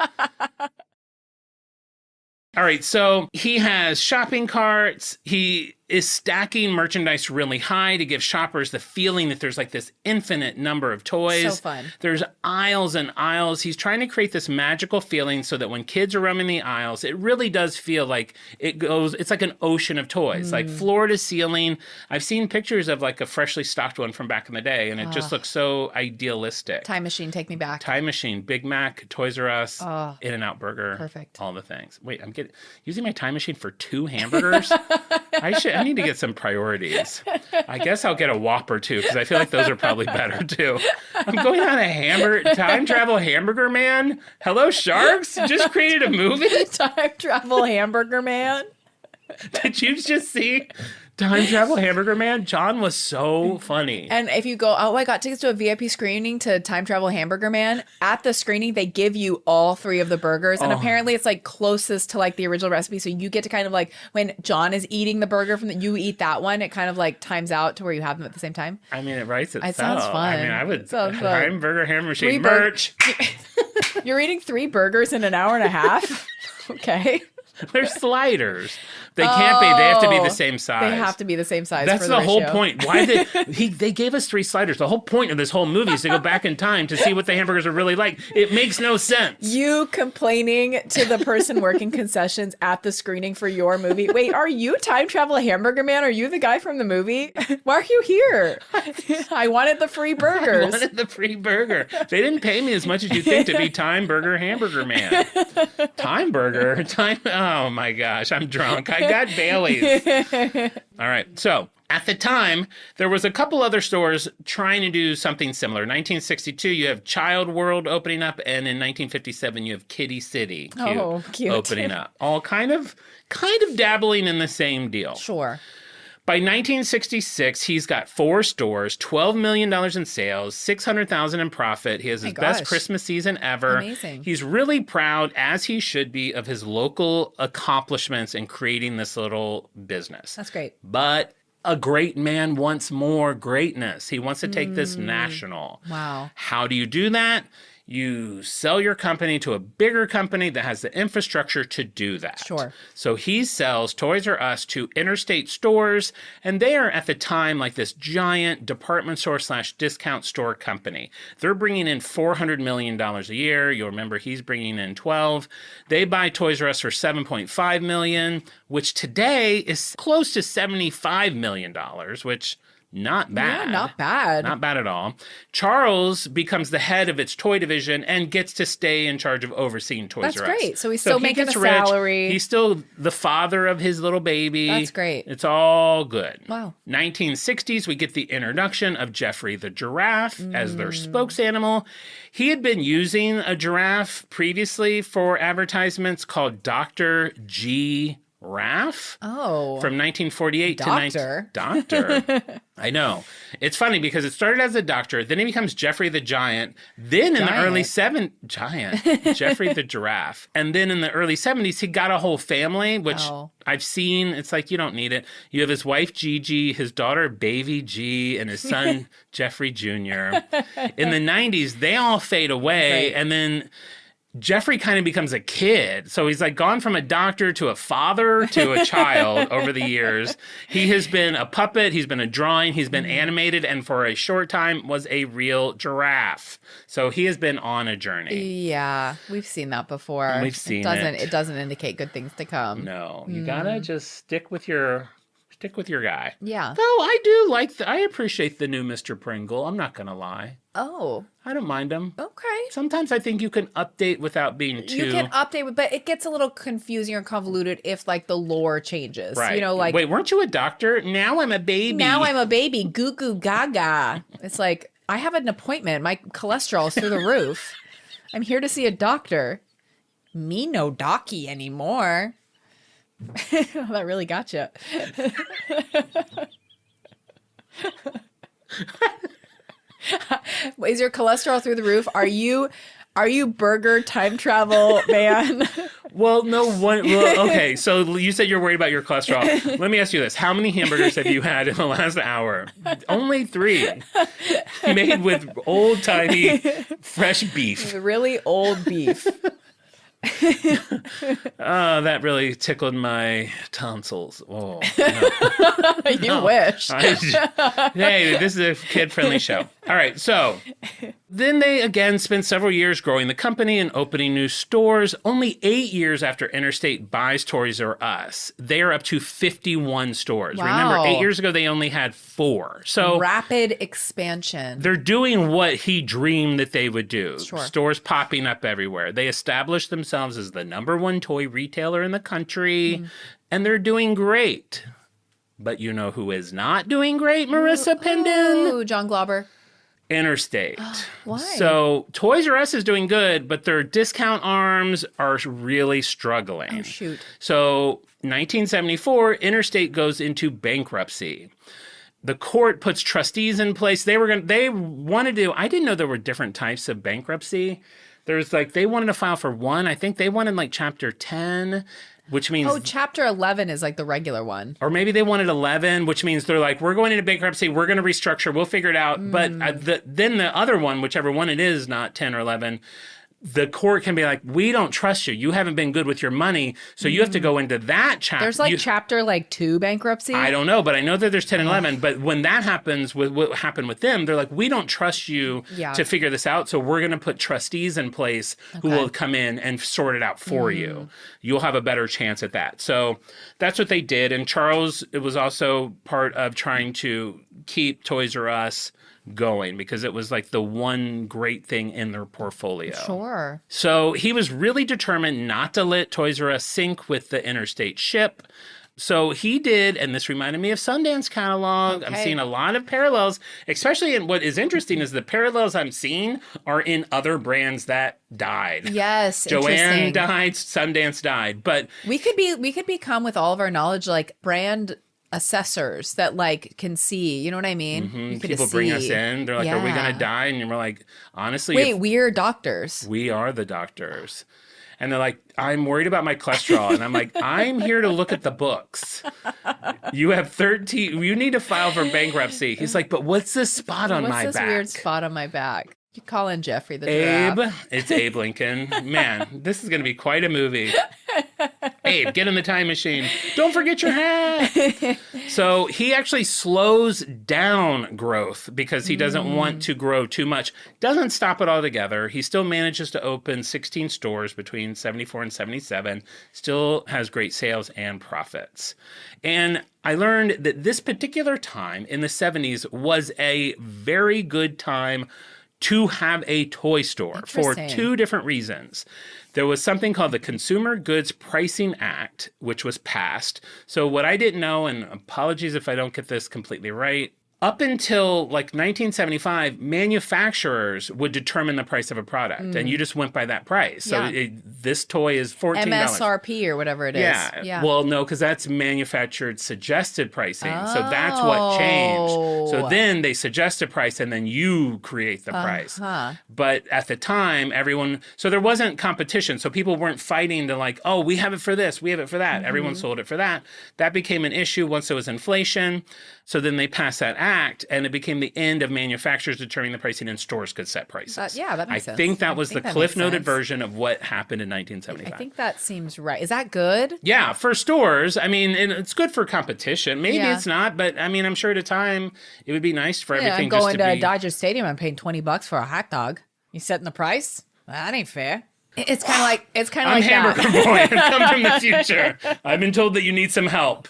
All right, so he has shopping carts. He is stacking merchandise really high to give shoppers the feeling that there's like this infinite number of toys. So fun. There's aisles and aisles. He's trying to create this magical feeling so that when kids are roaming the aisles, it really does feel like it's like an ocean of toys, like floor to ceiling. I've seen pictures of like a freshly stocked one from back in the day, and it just looks so idealistic. Time machine, take me back. Time Machine, Big Mac, Toys R Us, In-N-Out Burger. Perfect. All the things. Wait, I'm using my time machine for 2 hamburgers? I need to get some priorities. I guess I'll get a Whopper too, because I feel like those are probably better too. I'm going on a time travel hamburger man. Hello, Sharks. Just created a movie. Time travel hamburger man. Did you just see Time Travel Hamburger Man? John was so funny. And if you go, I got tickets to a VIP screening to Time Travel Hamburger Man. At the screening, they give you all 3 of the burgers. And apparently it's like closest to like the original recipe. So you get to kind of like, when John is eating the burger you eat that one, it kind of like times out to where you have them at the same time. I mean, it writes itself. It sounds fun. I mean, I would. Sounds fun. Time Burger Hamburger Machine 3 merch. You're eating 3 burgers in an hour and a half? Okay. They're sliders. They can't be. They have to be the same size. They have to be the same size. That's for the whole ratio. point. Why they gave us 3 sliders. The whole point of this whole movie is to go back in time to see what the hamburgers are really like. It makes no sense. You complaining to the person working concessions at the screening for your movie. Wait, are you Time Travel Hamburger Man? Are you the guy from the movie? Why are you here? I wanted the free burgers. I wanted the free burger. They didn't pay me as much as you think to be Time Burger Hamburger Man. Time Burger? Oh my gosh, I'm drunk. I got Bailey's. All right, so at the time, there was a couple other stores trying to do something similar. 1962, you have Child World opening up, and in 1957, you have Kitty City Cute. opening up. All kind of dabbling in the same deal. Sure. By 1966, he's got 4 stores, $12 million in sales, $600,000 in profit. He has his best Christmas season ever. Amazing. He's really proud, as he should be, of his local accomplishments in creating this little business. That's great. But a great man wants more greatness. He wants to take this national. Wow. How do you do that? you sell your company to a bigger company that has the infrastructure to do that. Sure. So he sells Toys R Us to interstate stores, and they are at the time like this giant department store / discount store company. They're bringing in $400 million a year. You'll remember he's bringing in 12. They buy Toys R Us for $7.5 million, which today is close to $75 million, which... not bad. Yeah, not bad. Not bad at all. Charles becomes the head of its toy division and gets to stay in charge of overseeing Toys R Us. That's great. So he's still making a gets rich. salary. He's still the father of his little baby. That's great. It's all good. Wow. 1960s, we get the introduction of Jeffrey the giraffe as their spokes animal. He had been using a giraffe previously for advertisements called Dr. G. Raff. Oh. From 1948 Doctor. to... Doctor. I know. It's funny because it started as a doctor, then he becomes Jeffrey the Giant, then in the early Jeffrey the Giraffe. And then in the early 70s, he got a whole family, which I've seen. It's like, you don't need it. You have his wife, Gigi, his daughter, Baby G, and his son, Jeffrey Jr. In the 90s, they all fade away, and then... Jeffrey kind of becomes a kid. So he's like gone from a doctor to a father to a child over the years. He has been a puppet. He's been a drawing. He's been animated. And for a short time was a real giraffe. So he has been on a journey. Yeah, we've seen that before. We've seen it. It doesn't indicate good things to come. No, you gotta just stick with your guy. Yeah. Though I do I appreciate the new Mr. Pringle. I'm not gonna lie. Oh. I don't mind him. Okay. Sometimes I think you can update without being too... You can update, but it gets a little confusing or convoluted if, like, the lore changes. Right. You know, like... Wait, weren't you a doctor? Now I'm a baby. Now I'm a baby. Goo goo gaga. It's like, I have an appointment. My cholesterol's through the roof. I'm here to see a doctor. Me no docky anymore. That really got you. Is your cholesterol through the roof? Are you burger time travel man? Well, no one. Well, okay. So you said you're worried about your cholesterol. Let me ask you this: how many hamburgers have you had in the last hour? Only 3, made with old timey fresh beef. Really old beef. That really tickled my tonsils. Oh, no. You wish. Hey, this is a kid-friendly show. All right, so then they again spent several years growing the company and opening new stores. Only 8 years after Interstate buys Toys R Us, they are up to 51 stores. Wow. Remember, 8 years ago, they only had 4. So rapid expansion. they're doing what he dreamed that they would do. Sure. Stores popping up everywhere. They established themselves as the #1 toy retailer in the country, and they're doing great. But you know who is not doing great, Marissa Pendon? Ooh, John Glauber. Interstate. Why? So Toys R Us is doing good, but their discount arms are really struggling. Oh, shoot. So 1974, Interstate goes into bankruptcy. The court puts trustees in place. They wanted to, I didn't know there were different types of bankruptcy. There's they wanted to file for one. I think they wanted Chapter 10, which means... Oh, Chapter 11 is the regular one. Or maybe they wanted 11, which means they're we're going into bankruptcy, we're going to restructure, we'll figure it out. But then the other one, whichever one it is, not 10 or 11, the court can be we don't trust you. You haven't been good with your money, so you have to go into that chapter. There's Chapter 2 bankruptcy? I don't know, but I know that there's 10 and 11. But when that happens, with what happened with them, they're we don't trust you to figure this out, so we're going to put trustees in place who will come in and sort it out for you. You'll have a better chance at that. So that's what they did. And Charles, it was also part of trying to keep Toys R Us going because it was the one great thing in their portfolio. Sure. So he was really determined not to let Toys R Us sink with the Interstate ship. So he did, and this reminded me of Sundance catalog. Okay. I'm seeing a lot of parallels, especially in what is interesting is the parallels I'm seeing are in other brands that died. Yes, Joanne died, Sundance died, but we could become with all of our knowledge brand assessors that can see, you know what I mean? Mm-hmm. People bring us in. They're are we going to die? And we're honestly. Wait, we're doctors. We are the doctors. And they're I'm worried about my cholesterol. And I'm I'm here to look at the books. You have 13. You need to file for bankruptcy. He's but what's this spot on my back? What's this weird spot on my back? You call in Jeffrey the giraffe. Abe. It's Abe Lincoln. Man, this is going to be quite a movie. Abe, get in the time machine. Don't forget your hat. So he actually slows down growth because he doesn't want to grow too much. Doesn't stop it altogether. He still manages to open 16 stores between 74 and 77. Still has great sales and profits. And I learned that this particular time in the 70s was a very good time to have a toy store for two different reasons. There was something called the Consumer Goods Pricing Act, which was passed. So what I didn't know, and apologies if I don't get this completely right, up until like 1975, manufacturers would determine the price of a product, and you just went by that price. So this toy is $14. MSRP or whatever it is. Yeah. Well, no, because that's manufactured suggested pricing. So that's what changed. So then they suggest a price, and then you create the price. But at the time, so there wasn't competition. So people weren't fighting to like, oh, we have it for this, we have it for that. Everyone sold it for that. That became an issue once there was inflation. So then they passed that act, and it became the end of manufacturers determining the pricing, and stores could set prices. That makes sense. I think that was the cliff-noted version of what happened in 1975. I think that seems right. Is that good? Yeah, for stores. I mean, it's good for competition. Maybe it's not, but I mean, I'm sure at a time it would be nice for everything I'm just to going be... to Dodger Stadium. I'm paying $20 for a hot dog. You setting the price? That ain't fair. It's kind of like I'm Hamburger Boy. I've come from the future. I've been told that you need some help.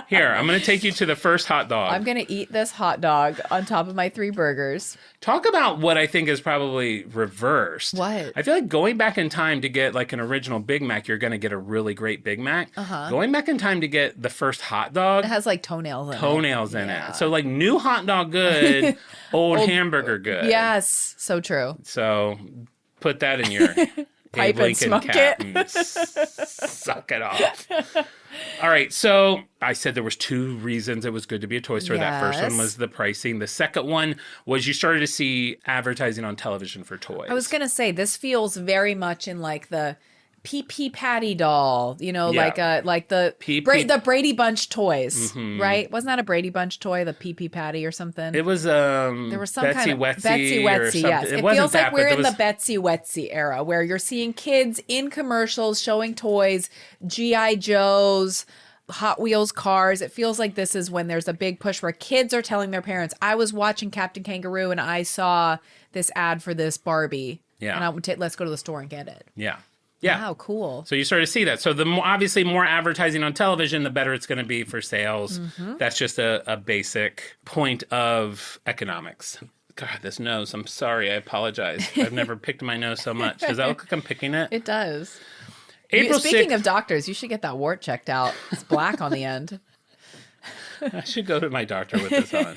Here, I'm going to take you to the first hot dog. I'm going to eat this hot dog on top of my 3 burgers. Talk about what I think is probably reversed. What? I feel like going back in time to get like an original Big Mac, you're going to get a really great Big Mac. Going back in time to get the first hot dog. It has like toenails in it. So like new hot dog good, old hamburger good. Yes, so true. So put that in your pipe and smoke cap it. and suck it off. All right, so I said there was 2 reasons it was good to be a toy store. That first one was the pricing. The second one was you started to see advertising on television for toys. I was going to say, this feels very much in like the Pee Patty doll, like the Brady Bunch toys, right? Wasn't that a Brady Bunch toy, the Pee Patty or something? It was there was some Betsy kind of Wetsy Betsy Wetsy, yes. It wasn't feels like that, we're in the Betsy Wetsy era where you're seeing kids in commercials showing toys, G.I. Joes, Hot Wheels cars. It feels like this is when there's a big push where kids are telling their parents, I was watching Captain Kangaroo and I saw this ad for this Barbie. Yeah. And let's go to the store and get it. Yeah. Yeah. Wow, cool. So you start to see that. So obviously more advertising on television, the better it's going to be for sales. That's just a basic point of economics. God, this nose. I'm sorry. I apologize. I've never picked my nose so much. Does that look like I'm picking it? It does. April Speaking 6th, of doctors, you should get that wart checked out. It's black on the end. I should go to my doctor with this on.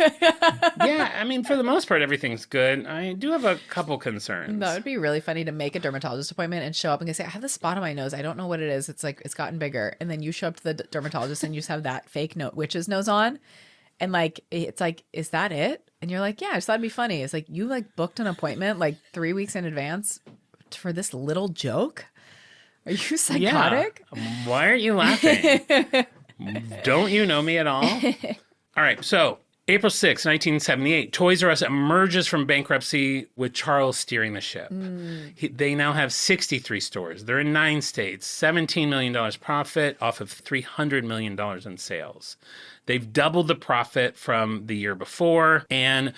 Yeah, I mean, for the most part, everything's good. I do have a couple concerns. That would be really funny to make a dermatologist appointment and show up and say, I have this spot on my nose. I don't know what it is. It's like, it's gotten bigger. And then you show up to the dermatologist and you just have that fake witch's nose on. And like, it's like, is that it? And you're like, yeah, I just thought it'd be funny. It's like, you like booked an appointment like 3 weeks in advance for this little joke? Are you psychotic? Yeah. Why aren't you laughing? Don't you know me at all? All right, so April 6, 1978, Toys R Us emerges from bankruptcy with Charles steering the ship. They now have 63 stores. They're in 9 states, $17 million profit off of $300 million in sales. They've doubled the profit from the year before. And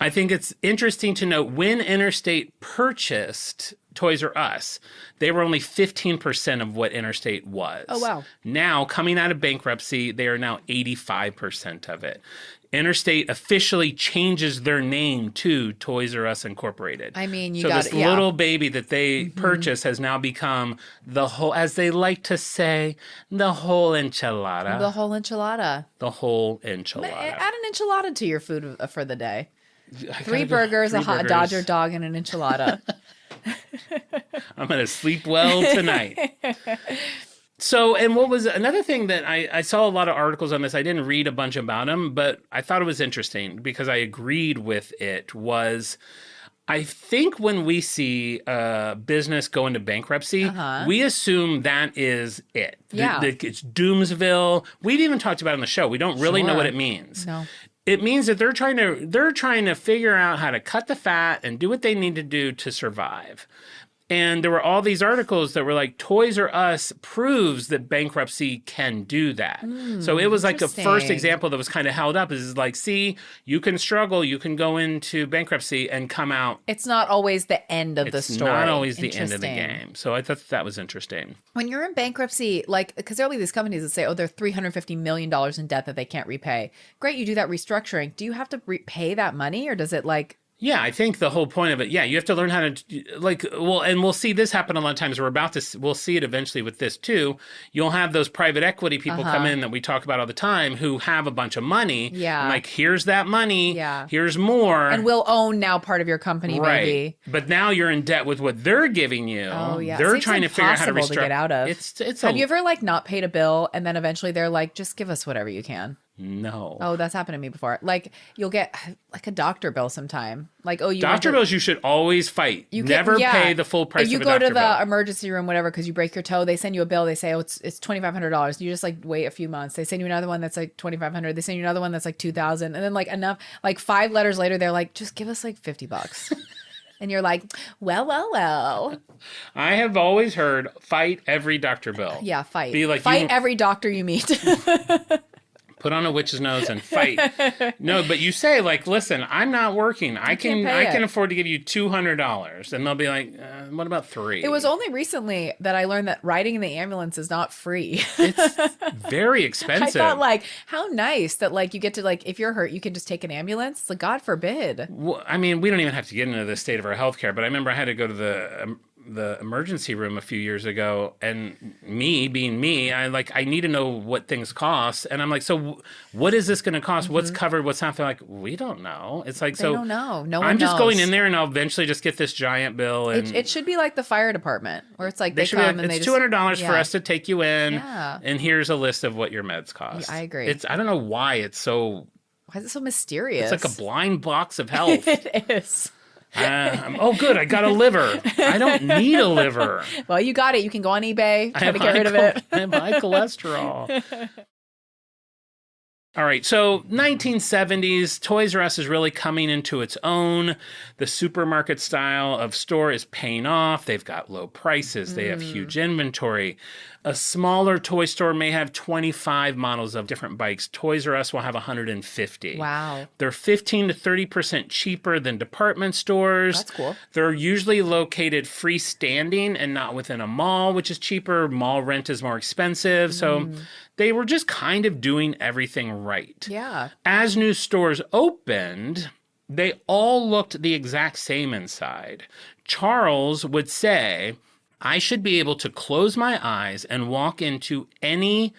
I think it's interesting to note when Interstate purchased Toys R Us, they were only 15% of what Interstate was. Oh, wow. Now, coming out of bankruptcy, they are now 85% of it. Interstate officially changes their name to Toys R Us Incorporated. I mean, this little baby that they purchased has now become the whole, as they like to say, the whole enchilada. The whole enchilada. The whole enchilada. Add an enchilada to your food for the day. 3 burgers, a hot Dodger dog, and an enchilada. I'm going to sleep well tonight. So, and what was another thing that I saw a lot of articles on this. I didn't read a bunch about them, but I thought it was interesting because I agreed with it was, I think when we see a business go into bankruptcy, we assume that is it. Yeah. It's Doomsville. We've even talked about it on the show. We don't really know what it means. No. it means that they're trying to figure out how to cut the fat and do what they need to do to survive. And there were all these articles that were like, Toys R Us proves that bankruptcy can do that. So it was like a first example that was kind of held up is like, see, you can struggle, you can go into bankruptcy and come out. It's not always the end of the story. It's not always the end of the game. So I thought that was interesting. When you're in bankruptcy, like, because there'll be these companies that say, oh, they're $350 million in debt that they can't repay. Great, you do that restructuring. Do you have to repay that money, or does it like... Yeah, I think the whole point of it, you have to learn how to, like, well, and we'll see this happen a lot of times. We'll see it eventually with this too. You'll have those private equity people come in that we talk about all the time who have a bunch of money. Yeah. And like, here's that money. Yeah. Here's more. And we'll own now part of your company, maybe. But now you're in debt with what they're giving you. Oh, yeah. They're trying to figure out how to restructure. To get out of. Have you ever, like, not paid a bill and then eventually they're like, just give us whatever you can? No. Oh, that's happened to me before. Like, you'll get like a doctor bill sometime. Like, oh, you doctor bills you should always fight. You never pay the full price. You go to the emergency room, whatever, because you break your toe. They send you a bill. They say, oh, it's $2,500. You just like wait a few months. They send you another one that's like $2,500. They send you another one that's like $2,000. And then like enough, like 5 letters later, they're like, just give us like $50. And you're like, well. I have always heard fight every doctor bill. Yeah, fight. Be like, fight every doctor you meet. Put on a witch's nose and fight. No, but you say like, listen, I'm not working. I can afford to give you $200, and they'll be like, what about $3? It was only recently that I learned that riding in the ambulance is not free. It's very expensive. I thought like, how nice that like you get to like, if you're hurt, you can just take an ambulance. It's like, God forbid. Well, I mean, we don't even have to get into the state of our healthcare, but I remember I had to go to the emergency room a few years ago, and me being me, I need to know what things cost, and I'm like, so what is this going to cost? What's covered? What's not? They're like, we don't know. It's like, they don't know. No one I'm just knows. Going in there, and I'll eventually just get this giant bill. And it should be like the fire department, where it's like they come and it's $200 for us to take you in, and here's a list of what your meds cost. Yeah, I agree. I don't know why it's so. Why is it so mysterious? It's like a blind box of health. It is. Oh, good. I got a liver. I don't need a liver. Well, you got it. You can go on eBay, try to get rid of it. I have high cholesterol. All right, so 1970s, Toys R Us is really coming into its own. The supermarket style of store is paying off. They've got low prices. They have huge inventory. A smaller toy store may have 25 models of different bikes. Toys R Us will have 150. Wow. They're 15 to 30% cheaper than department stores. That's cool. They're usually located freestanding and not within a mall, which is cheaper. Mall rent is more expensive. So they were just kind of doing everything right. Yeah. As new stores opened, they all looked the exact same inside. Charles would say, I should be able to close my eyes and walk into any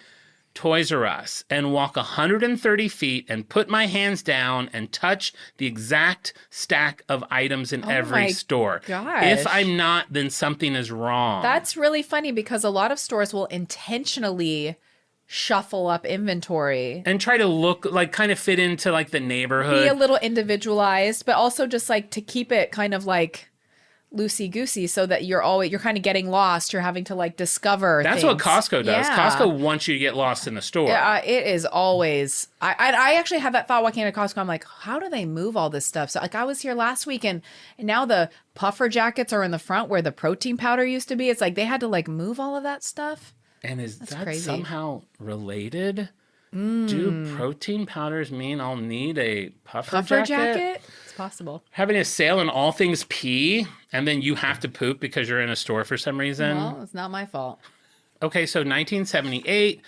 Toys R Us and walk 130 feet and put my hands down and touch the exact stack of items in every store. Gosh. If I'm not, then something is wrong. That's really funny because a lot of stores will intentionally shuffle up inventory and try to look like kind of fit into like the neighborhood. Be a little individualized, but also just like to keep it kind of like loosey-goosey so that you're kind of getting lost. You're having to like discover That's things. what Costco does. Yeah. Costco wants you to get lost in the store. Yeah, it is always. I actually had that thought walking into Costco. I'm like, how do they move all this stuff? So like I was here last week and now the puffer jackets are in the front where the protein powder used to be. It's like they had to like move all of that stuff. And is That's that crazy. Somehow related? Do protein powders mean I'll need a puffer jacket? It's possible. Having a sale in all things pee, and then you have to poop because you're in a store for some reason? Well, it's not my fault. Okay, so 1978,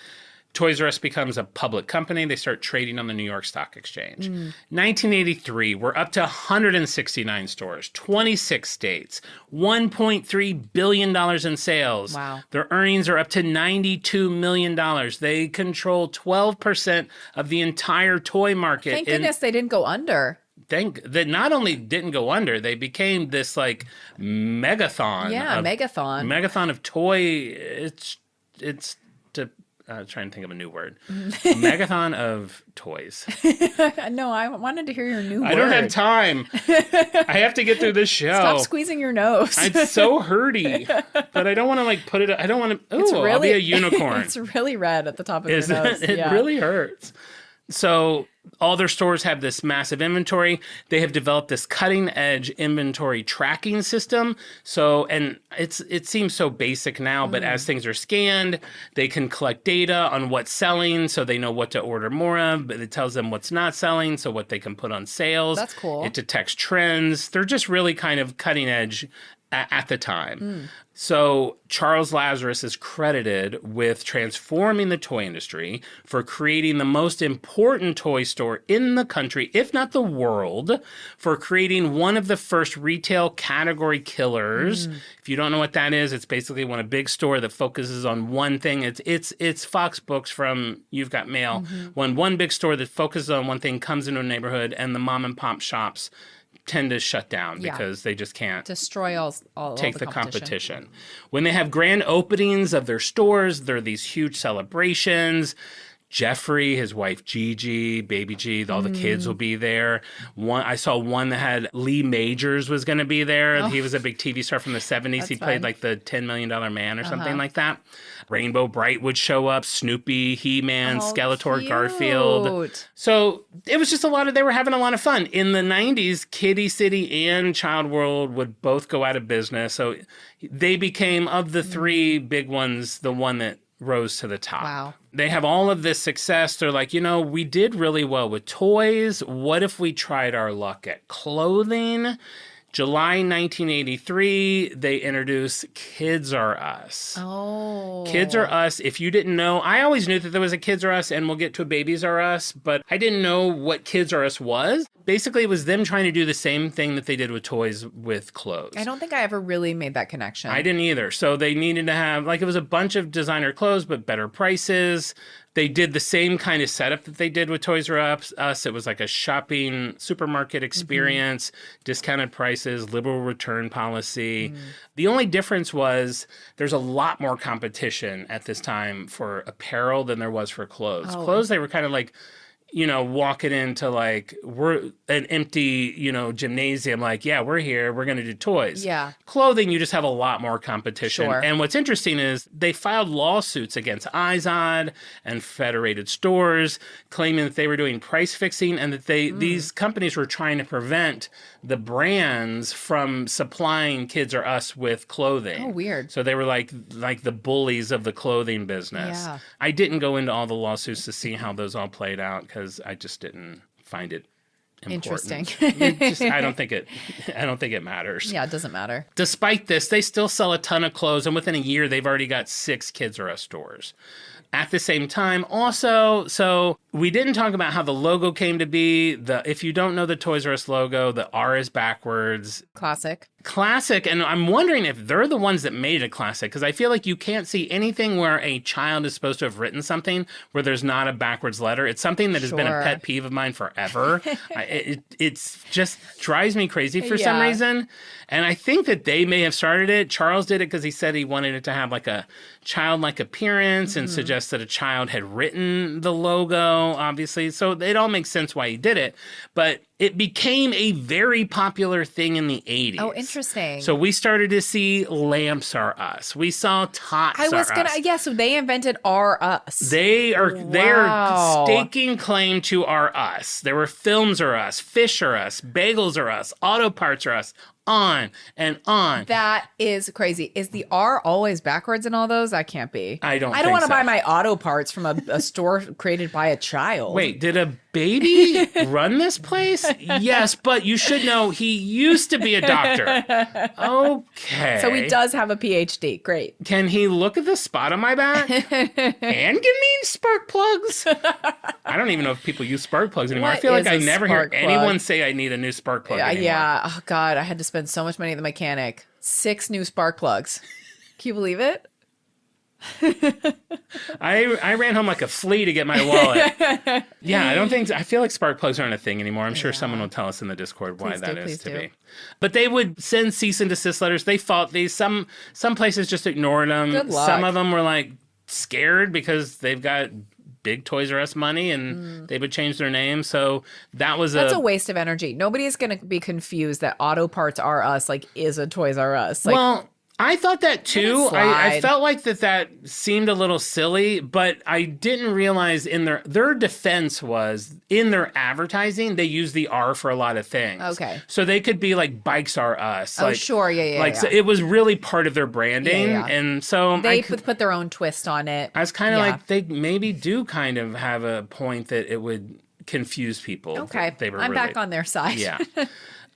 Toys R Us becomes a public company. They start trading on the New York Stock Exchange. 1983, we're up to 169 stores, 26 states, $1.3 billion in sales. Wow. Their earnings are up to $92 million. They control 12% of the entire toy market. Thank goodness they didn't go under. That not only didn't go under, they became this like megathon. Yeah, megathon. Megathon of toy. It's to trying to think of a new word. A megathon of toys. No, I wanted to hear your new word. I don't have time. I have to get through this show. Stop squeezing your nose. It's so hurty, but I don't want to like put it. I don't want to. Oh, I'll be a unicorn. It's really red at the top of your nose. It really hurts. So all their stores have this massive inventory. They have developed this cutting edge inventory tracking system. So, and it seems so basic now, but as things are scanned, they can collect data on what's selling so they know what to order more of, but it tells them what's not selling, so what they can put on sales. That's cool. It detects trends. They're just really kind of cutting edge at the time. So Charles Lazarus is credited with transforming the toy industry, for creating the most important toy store in the country, if not the world, for creating one of the first retail category killers. If you don't know what that is, it's basically when a big store that focuses on one thing. It's Fox Books from You've Got Mail. When one big store that focuses on one thing comes into a neighborhood and the mom and pop shops tend to shut down because they just can't destroy all take the the competition. When they have grand openings of their stores, there are these huge celebrations. Jeffrey, his wife Gigi, baby G, all the kids will be there. I saw one that had Lee Majors was going to be there. He was a big TV star from the 70s. He played like the $10 Million Man or something like that. Rainbow Bright would show up, Snoopy, He-Man, Skeletor, cute. Garfield. So it was just they were having a lot of fun. In the 90s, Kiddie City and Child World would both go out of business. So they became, of the three big ones, the one that rose to the top. Wow. They have all of this success. They're like, we did really well with toys. What if we tried our luck at clothing? July 1983, they introduced Kids R Us. Oh. Kids R Us, if you didn't know, I always knew that there was a Kids R Us, and we'll get to a Babies R Us, but I didn't know what Kids R Us was. Basically, it was them trying to do the same thing that they did with toys with clothes. I don't think I ever really made that connection. I didn't either. So they needed to have, it was a bunch of designer clothes, but better prices. They did the same kind of setup that they did with Toys R Us. It was like a shopping supermarket experience, discounted prices, liberal return policy. The only difference was there's a lot more competition at this time for apparel than there was for clothes. Clothes, they were kind of like, walking into we're an empty, gymnasium, we're here, we're going to do toys. Yeah. Clothing, you just have a lot more competition. Sure. And what's interesting is they filed lawsuits against Izod and Federated Stores, claiming that they were doing price fixing and that these companies were trying to prevent the brands from supplying Kids R Us with clothing. Oh, weird. So they were like the bullies of the clothing business. Yeah. I didn't go into all the lawsuits to see how those all played out because I just didn't find it important. Interesting. I don't think it matters. Yeah, it doesn't matter. Despite this, they still sell a ton of clothes, and within a year, they've already got 6 Kids R Us stores. At the same time, also, so we didn't talk about how the logo came to be. If you don't know the Toys R Us logo, the R is backwards. Classic, and I'm wondering if they're the ones that made it a classic, because I feel like you can't see anything where a child is supposed to have written something where there's not a backwards letter. It's something that has been a pet peeve of mine forever. It's just drives me crazy for some reason, and I think that they may have started it. Charles did it because he said he wanted it to have a childlike appearance and suggest that a child had written the logo, obviously. So it all makes sense why he did it, but it became a very popular thing in the 80s. Oh, interesting. So we started to see Lamps R Us. We saw Tots R Us. So they invented R Us. They are staking claim to R Us. There were Films R Us, Fish R Us, Bagels R Us, Auto Parts R Us, on and on. That is crazy. Is the R always backwards in all those? That can't be. I don't want to buy my auto parts from a store created by a child. Wait, did a baby run this place? Yes, but you should know he used to be a doctor. Okay. So he does have a PhD. Great. Can he look at the spot on my back and give me spark plugs? I don't even know if people use spark plugs anymore. I feel like I never hear anyone say I need a new spark plug anymore. Yeah. Oh, God. I had to spend so much money at the mechanic. 6 new spark plugs. Can you believe it? I ran home like a flea to get my wallet. Yeah, I feel like spark plugs aren't a thing anymore. I'm sure someone will tell us in the Discord why that is to be. But they would send cease and desist letters. They fought these. Some places just ignored them. Good luck. Some of them were scared because they've got big Toys R Us money and they would change their name. So that's a waste of energy. Nobody is going to be confused that Auto Parts R Us is a Toys R Us. I thought that too. I slide. felt like that seemed a little silly, but I didn't realize in their defense was in their advertising, they use the R for a lot of things. Okay. So they could be like Bikes Are Us. Oh, like, sure. Yeah, like yeah. So it was really part of their branding. Yeah. And so They put their own twist on it. I was kind of Yeah. like, they maybe do kind of have a point that it would confuse people. Okay. They were I'm really, back on their side. Yeah.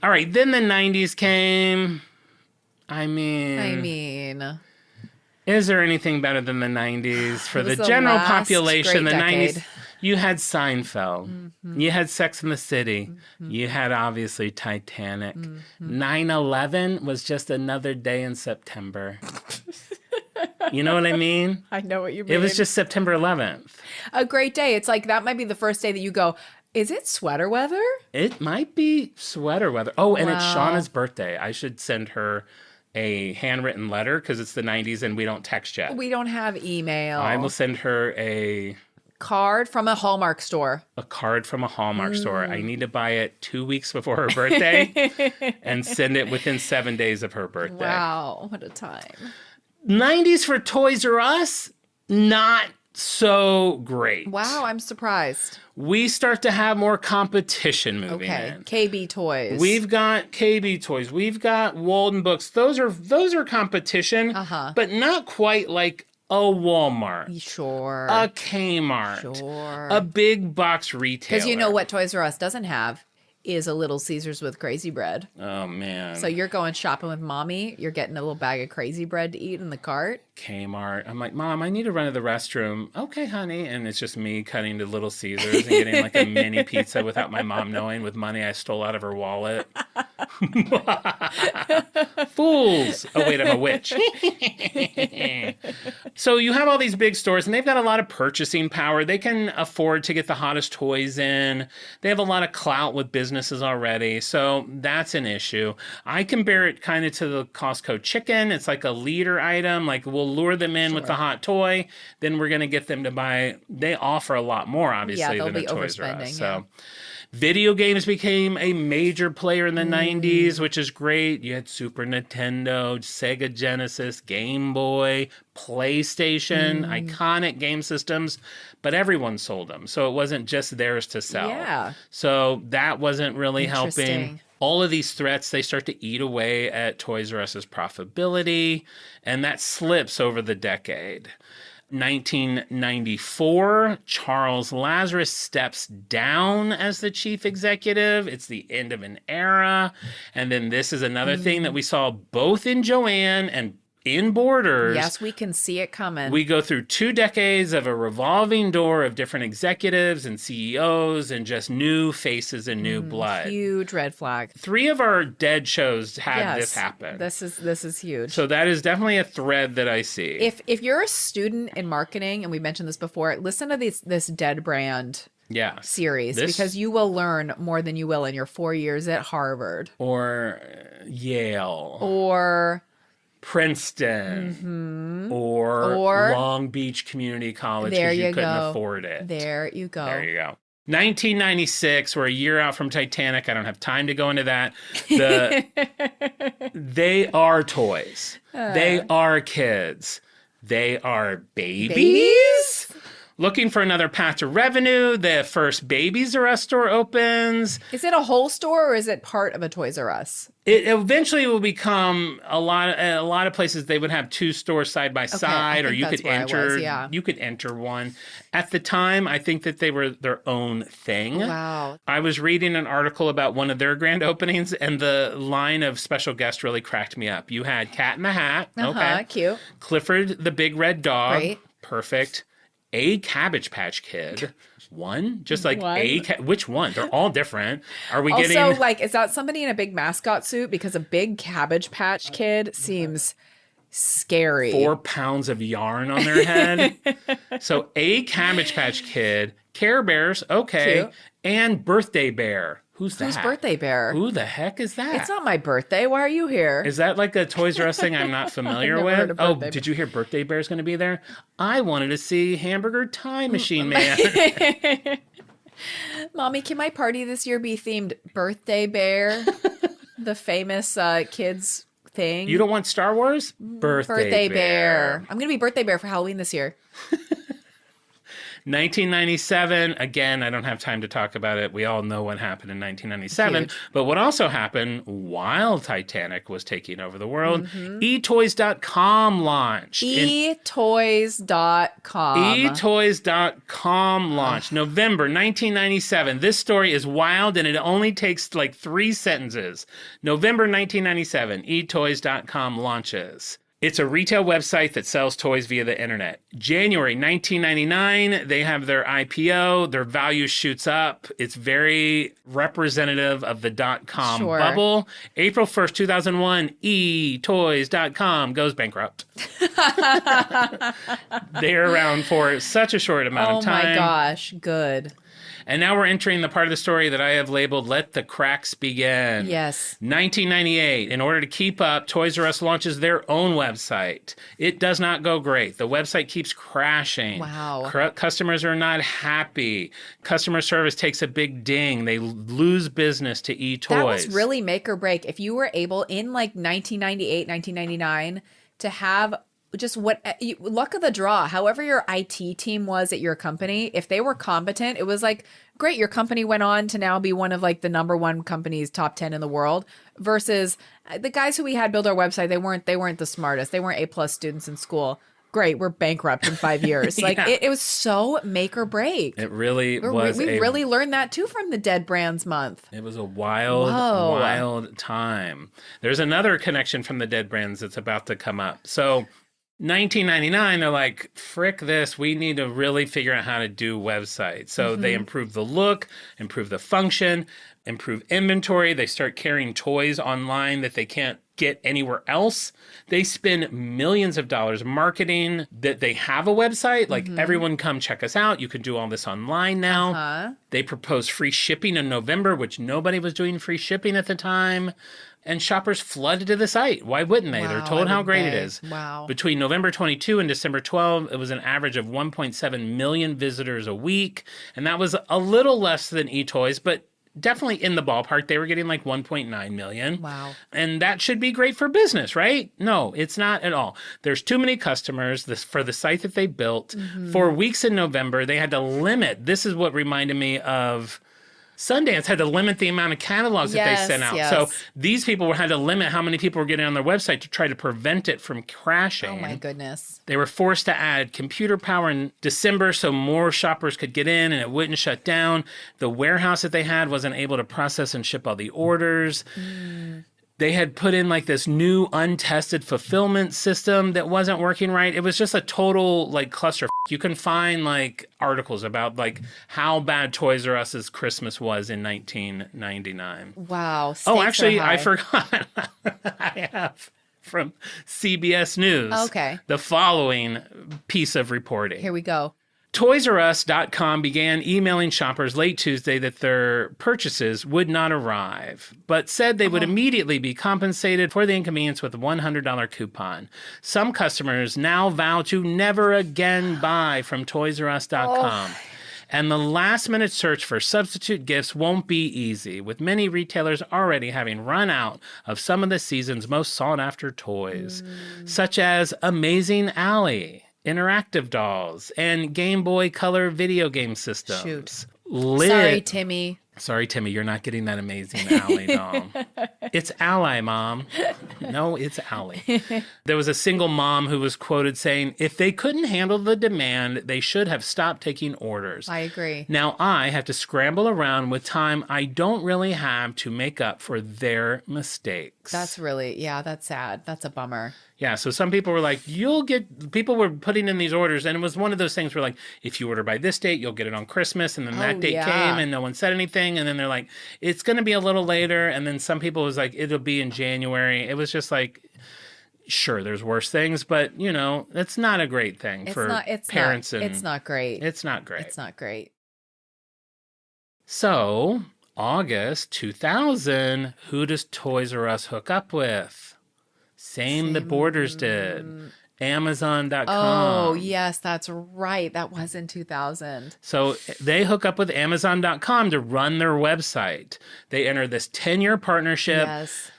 All right. Then the 90s came. I mean, is there anything better than the 90s for It the was the general last population? The great 90s, decade. you had Seinfeld, you had Sex and the City, you had obviously Titanic. 9/11 was just another day in September. You know what I mean? I know what you mean. It was just September 11th. a great day. It's like that might be the first day that you go, is it sweater weather? It might be sweater weather. Oh, and it's Wow. Shauna's birthday. I should send her a handwritten letter because it's the 90s and we don't text yet. We don't have email. I will send her a Card from a Hallmark store. card from a Hallmark store. I need to buy it 2 weeks before her birthday and send it within 7 days of her birthday. Wow, what a time. 90s for Toys R Us, not so great. Wow, I'm surprised. We start to have more competition moving Okay, in. KB Toys. We've got KB Toys. We've got Walden Books. Those are competition, but not quite like a Walmart, Sure. a Kmart, Sure. a big box retailer. Because you know what Toys R Us doesn't have is a Little Caesars with crazy bread. Oh, man. So you're going shopping with mommy. You're getting a little bag of crazy bread to eat in the cart. Kmart. I'm like, Mom, I need to run to the restroom. Okay, honey. And it's just me cutting to Little Caesars and getting like a mini pizza without my mom knowing with money I stole out of her wallet. Fools. Oh, wait, I'm a witch. So you have all these big stores and they've got a lot of purchasing power. They can afford to get the hottest toys in. They have a lot of clout with businesses already. So that's an issue. I compare it kind of to the Costco chicken. It's like a leader item. Like we'll lure them in with the hot toy. Then we're going to get them to buy. They offer a lot more, obviously, they'll than a be Toys R Us. overspending, So video games became a major player in the 90s, which is great. You had Super Nintendo, Sega Genesis, Game Boy, PlayStation, iconic game systems, but everyone sold them. So it wasn't just theirs to sell. Yeah. So that wasn't really helping. Interesting. All of these threats, they start to eat away at Toys R Us's profitability, and that slips over the decade. 1994, Charles Lazarus steps down as the chief executive. It's the end of an era. And then this is another thing that we saw both in Joanne and in Borders. Yes, we can see it coming. We go through 2 decades of a revolving door of different executives and CEOs and just new faces and new blood. Huge red flag. 3 of our dead shows had this happen. This is huge. So that is definitely a thread that I see. If you're a student in marketing, and we mentioned this before, listen to this Dead Brand series because you will learn more than you will in your 4 years at Harvard or Yale or Princeton or Long Beach Community College because you couldn't afford it. There you go. 1996, we're a year out from Titanic. I don't have time to go into that. They are toys. They are kids. They are babies? Looking for another path to revenue. The first Babies R Us store opens. Is it a whole store or is it part of a Toys R Us? It eventually will become a lot of places. They would have 2 stores side by side, or you could enter. You could enter one. At the time, I think that they were their own thing. Wow. I was reading an article about one of their grand openings, and the line of special guests really cracked me up. You had Cat in the Hat. Okay, cute. Clifford the Big Red Dog. Great. Perfect. A Cabbage Patch Kid. One? Just like One? which one? They're all different. Are we Also, getting... like, is that somebody in a big mascot suit? Because a big Cabbage Patch Kid seems scary. 4 pounds of yarn on their head. So A Cabbage Patch Kid, Care Bears, okay, Cute. and Birthday Bear. Who's that? Who's Birthday Bear? Who the heck is that? It's not my birthday. Why are you here? Is that like a Toys R Us thing I'm not familiar never heard with? of Oh, Birthday did you hear Birthday Bear's going to be there? I wanted to see Hamburger Time Machine Man. Mommy, can my party this year be themed Birthday Bear? The famous kids thing. You don't want Star Wars? Birthday Bear. I'm going to be Birthday Bear for Halloween this year. 1997, again, I don't have time to talk about it. We all know what happened in 1997. Huge. But what also happened while Titanic was taking over the world, etoys.com launched. Etoys.com. Etoys.com launched November 1997. This story is wild and it only takes like 3 sentences. November 1997, etoys.com launches. It's a retail website that sells toys via the internet. January 1999, they have their IPO. Their value shoots up. It's very representative of the .com bubble. April 1st, 2001, etoys.com goes bankrupt. They're around for such a short amount of time. Oh my gosh, good. And now we're entering the part of the story that I have labeled, Let the Cracks Begin. Yes. 1998, in order to keep up, Toys R Us launches their own website. It does not go great. The website keeps crashing. Wow. Customers are not happy. Customer service takes a big ding. They lose business to eToys. That was really make or break. If you were able, in like 1998, 1999, to have just luck of the draw, however your IT team was at your company, if they were competent, it was like, great, your company went on to now be one of like the number one companies, top 10 in the world, versus the guys who we had build our website, they weren't the smartest. They weren't A+ students in school. Great, we're bankrupt in 5 years. Like it was so make or break. It really was. We really learned that too from the Dead Brands Month. It was a wild time. There's another connection from the Dead Brands that's about to come up. So 1999, they're like, frick this, we need to really figure out how to do websites. So they improve the look, improve the function, improve inventory. They start carrying toys online that they can't get anywhere else. They spend millions of dollars marketing that they have a website. Like, everyone come check us out. You can do all this online now. They proposed free shipping in November, which nobody was doing free shipping at the time. And shoppers flooded to the site. Why wouldn't they? They're told how great it is. Wow. Between November 22 and December 12, it was an average of 1.7 million visitors a week. And that was a little less than eToys, but definitely in the ballpark. They were getting like 1.9 million. Wow. And that should be great for business, right? No, it's not at all. There's too many customers for the site that they built. For weeks in November, they had to limit. This is what reminded me of Sundance had to limit the amount of catalogs that they sent out. Yes. So these people had to limit how many people were getting on their website to try to prevent it from crashing. Oh my goodness. They were forced to add computer power in December so more shoppers could get in and it wouldn't shut down. The warehouse that they had wasn't able to process and ship all the orders. They had put in like this new untested fulfillment system that wasn't working right. It was just a total like cluster. You can find like articles about like how bad Toys R Us's Christmas was in 1999. Wow. Oh, actually, I forgot. I have from CBS News. Okay. The following piece of reporting. Here we go. ToysRUs.com began emailing shoppers late Tuesday that their purchases would not arrive, but said they would immediately be compensated for the inconvenience with a $100 coupon. Some customers now vow to never again buy from ToysRUs.com. And the last-minute search for substitute gifts won't be easy, with many retailers already having run out of some of the season's most sought-after toys, such as Amazing Alley, interactive dolls, and Game Boy Color video game systems. Shoot. Sorry, Timmy. Sorry, Timmy, you're not getting that Amazing Alley doll. It's Ally, Mom. No, it's Alley. There was a single mom who was quoted saying, if they couldn't handle the demand, they should have stopped taking orders. I agree. Now I have to scramble around with time I don't really have to make up for their mistakes. That's really, that's sad. That's a bummer. Yeah, so some people were like, people were putting in these orders, and it was one of those things where, like, if you order by this date, you'll get it on Christmas, and then that date came, and no one said anything, and then they're like, it's going to be a little later, and then some people was like, it'll be in January. It was just like, sure, there's worse things, but, you know, it's not a great thing for parents. It's not great. It's not great. It's not great. So, August 2000, who does Toys R Us hook up with? Same the Borders did. Amazon.com. Oh, yes, that's right. That was in 2000. So they hook up with Amazon.com to run their website. They enter this 10-year partnership. Yes.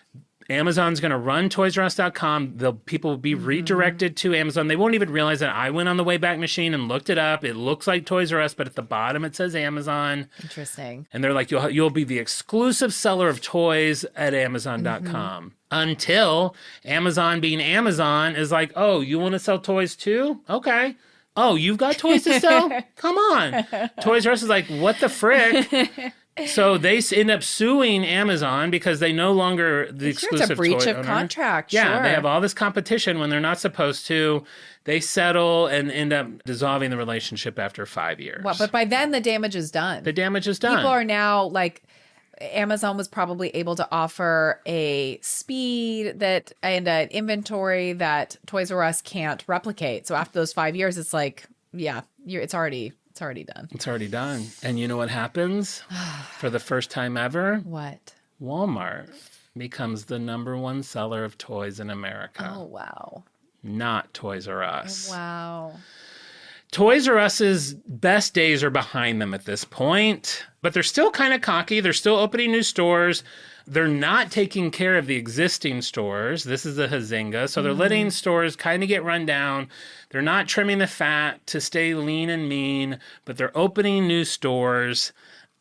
Amazon's going to run ToysRUs.com. People will be redirected to Amazon. They won't even realize that I went on the Wayback Machine and looked it up. It looks like Toys R Us, but at the bottom it says Amazon. Interesting. And they're like, you'll be the exclusive seller of toys at Amazon.com. Until Amazon, being Amazon, is like, oh, you want to sell toys too? Okay. Oh, you've got toys to sell? Come on. Toys R Us is like, what the frick? So they end up suing Amazon because they no longer the exclusive it's a breach toy of owner. contract. Yeah, sure. they have all this competition when they're not supposed to. They settle and end up dissolving the relationship after 5 years. Well, but by then the damage is done. The damage is done. People are now like, Amazon was probably able to offer a speed that and an inventory that Toys R Us can't replicate. So after those 5 years, it's like, yeah, it's already done. It's already done. And you know what happens? For the first time ever, What? Walmart becomes the #1 seller of toys in America. Oh, wow. Not Toys R Us. Wow. Toys R Us's best days are behind them at this point, but they're still kind of cocky. They're still opening new stores. They're not taking care of the existing stores. This is a Hazinga. So they're letting stores kind of get run down. They're not trimming the fat to stay lean and mean, but they're opening new stores.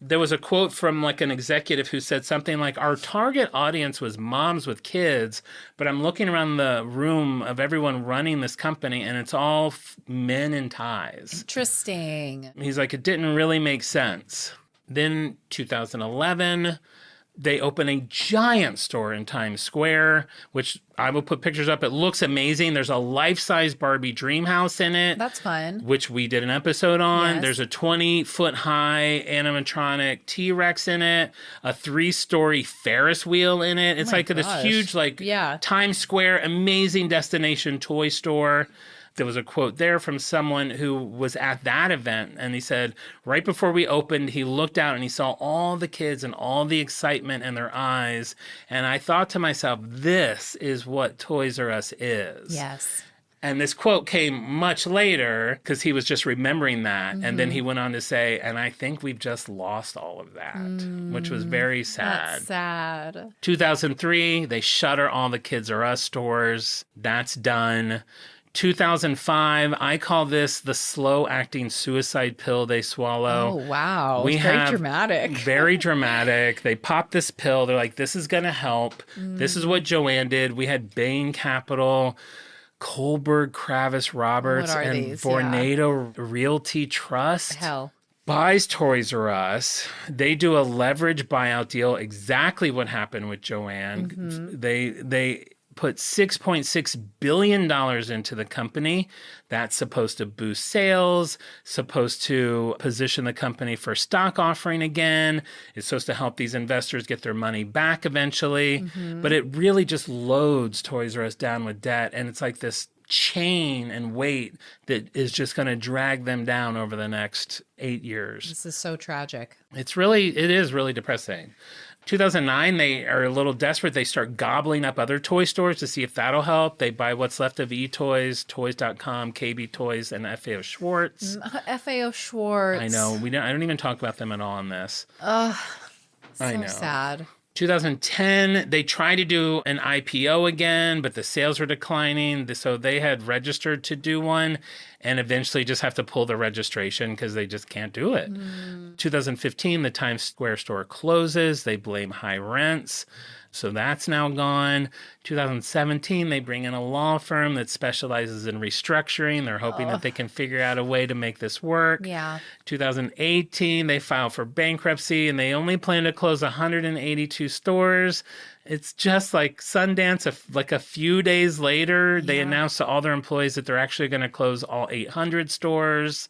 There was a quote from like an executive who said something like, our target audience was moms with kids, but I'm looking around the room of everyone running this company and it's all men in ties. Interesting. He's like, it didn't really make sense. Then 2011, they open a giant store in Times Square, which I will put pictures up. It looks amazing. There's a life-size Barbie dream house in it. That's fun. Which we did an episode on. Yes. There's a 20-foot-high animatronic T-Rex in it, a 3-story Ferris wheel in it. It's like this huge, like, Times Square, amazing destination toy store. There was a quote there from someone who was at that event, and he said, right before we opened, he looked out and he saw all the kids and all the excitement in their eyes. And I thought to myself, this is what Toys R Us is. Yes. And this quote came much later because he was just remembering that. And then he went on to say, and I think we've just lost all of that, which was very sad. That's sad. 2003, they shutter all the Kids R Us stores. That's done. 2005, I call this the slow-acting suicide pill they swallow. Oh, wow. It's very dramatic. Very dramatic. They pop this pill. They're like, this is going to help. This is what Joanne did. We had Bain Capital, Kohlberg, Kravis Roberts, and these? Vornado Realty Trust. Hell. Buys Toys R Us. They do a leverage buyout deal, exactly what happened with Joanne. They put $6.6 billion into the company. That's supposed to boost sales, supposed to position the company for stock offering again. It's supposed to help these investors get their money back eventually. But it really just loads Toys R Us down with debt. And it's like this chain and weight that is just going to drag them down over the next 8 years. This is so tragic. It is really depressing. 2009, they are a little desperate. They start gobbling up other toy stores to see if that'll help. They buy what's left of eToys, Toys.com, KB Toys, and FAO Schwartz. FAO Schwartz. I know. I don't even talk about them at all in this. Ugh. I know. So sad. 2010, they tried to do an IPO again, but the sales were declining. So they had registered to do one and eventually just have to pull the registration because they just can't do it. 2015, the Times Square store closes. They blame high rents. So that's now gone. 2017, they bring in a law firm that specializes in restructuring. They're hoping that they can figure out a way to make this work. Yeah. 2018, they file for bankruptcy and they only plan to close 182 stores. It's just like Sundance, like a few days later, they announced to all their employees that they're actually going to close all 800 stores.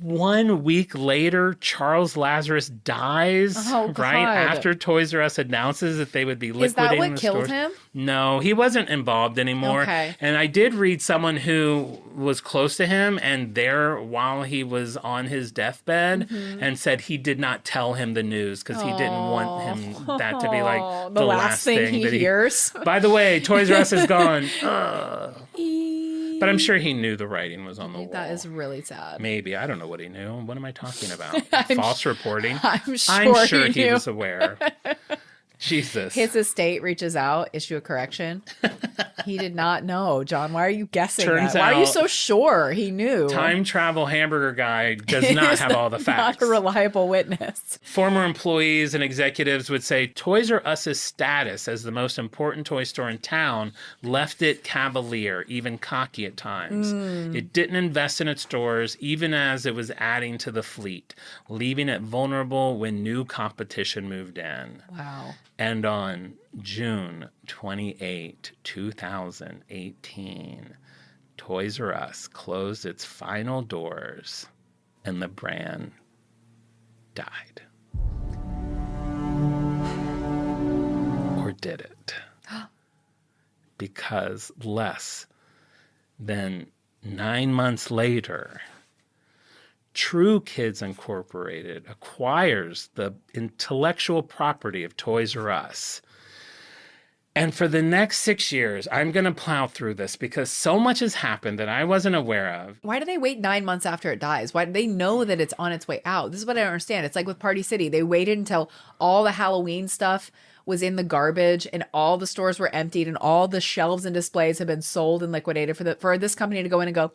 1 week later, Charles Lazarus dies, after Toys R Us announces that they would be liquidating the stores. Is that what killed him? No, he wasn't involved anymore. Okay. And I did read someone who was close to him and there while he was on his deathbed and said he did not tell him the news because he didn't want him that to be like the last thing he that hears. By the way, Toys R Us is gone. But I'm sure he knew the writing was on the wall. That is really sad. Maybe. I don't know what he knew. What am I talking about? False reporting? I'm sure he knew. was aware. Jesus. His estate reaches out, issue a correction. He did not know. John, why are you guessing Turns that? Why are you out so sure he knew? Time travel hamburger guy does not He's have all the facts. Not a reliable witness. Former employees and executives would say Toys R Us's status as the most important toy store in town left it cavalier, even cocky at times. It didn't invest in its stores, even as it was adding to the fleet, leaving it vulnerable when new competition moved in. Wow. And on June 28, 2018, Toys R Us closed its final doors and the brand died. Or did it? Because less than 9 months later, True Kids Incorporated acquires the intellectual property of Toys R Us. And for the next 6 years, I'm going to plow through this because so much has happened that I wasn't aware of. Why do they wait 9 months after it dies? Why do they know that it's on its way out? This is what I don't understand. It's like with Party City. They waited until all the Halloween stuff was in the garbage and all the stores were emptied and all the shelves and displays had been sold and liquidated for this company to go in and go,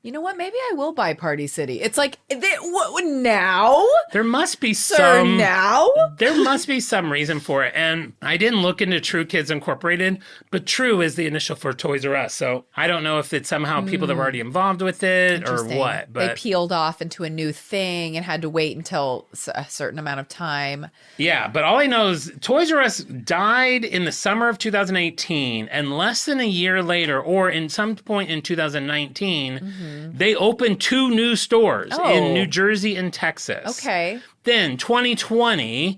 you know what? Maybe I will buy Party City. It's like, what now? There must be Sir, now? There must be some reason for it. And I didn't look into True Kids Incorporated, but True is the initial for Toys R Us. So I don't know if it's somehow people that were already involved with it or what. But they peeled off into a new thing and had to wait until a certain amount of time. Yeah, but all I know is Toys R Us died in the summer of 2018, and less than a year later, or in some point in 2019, they opened 2 new stores in New Jersey and Texas. Okay. Then 2020,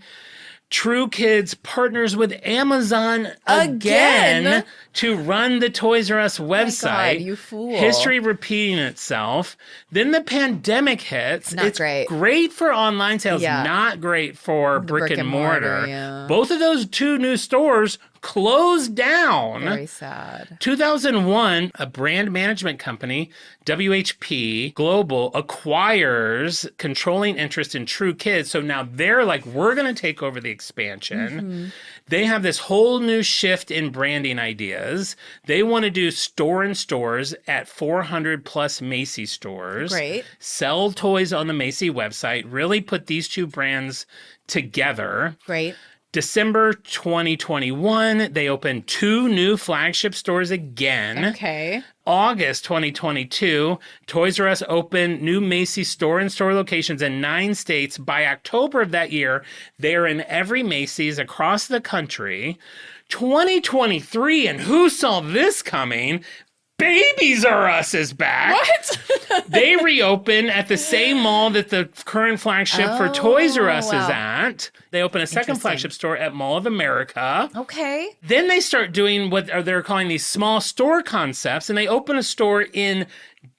True Kids partners with Amazon again to run the Toys R Us website. My God, you fool. History repeating itself. Then the pandemic hits. Not great. Great for online sales, Yeah. not great for brick and mortar. Yeah. Both of those 2 new stores closed down. Very sad. 2001, a brand management company, WHP Global, acquires controlling interest in True Kids. So now they're like, we're going to take over the expansion. They have this whole new shift in branding ideas. They want to do store in stores at 400 plus Macy's stores. Great. Sell toys on the Macy's website, really put these 2 brands together. Great. December 2021, they opened 2 new flagship stores again. Okay. August 2022, Toys R Us opened new Macy's store-in-store locations in 9 states. By October of that year, they're in every Macy's across the country. 2023, and who saw this coming? Babies R Us is back. What? They reopen at the same mall that the current flagship for Toys R Us is at. They open a second flagship store at Mall of America. Okay. Then they start doing what they're calling these small store concepts, and they open a store in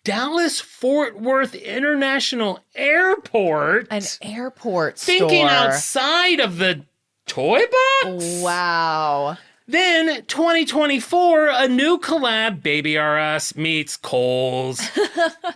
Dallas-Fort Worth International Airport. An airport Thinking store. outside of the toy box? Wow. Then 2024, a new collab, Baby R Us meets Kohl's.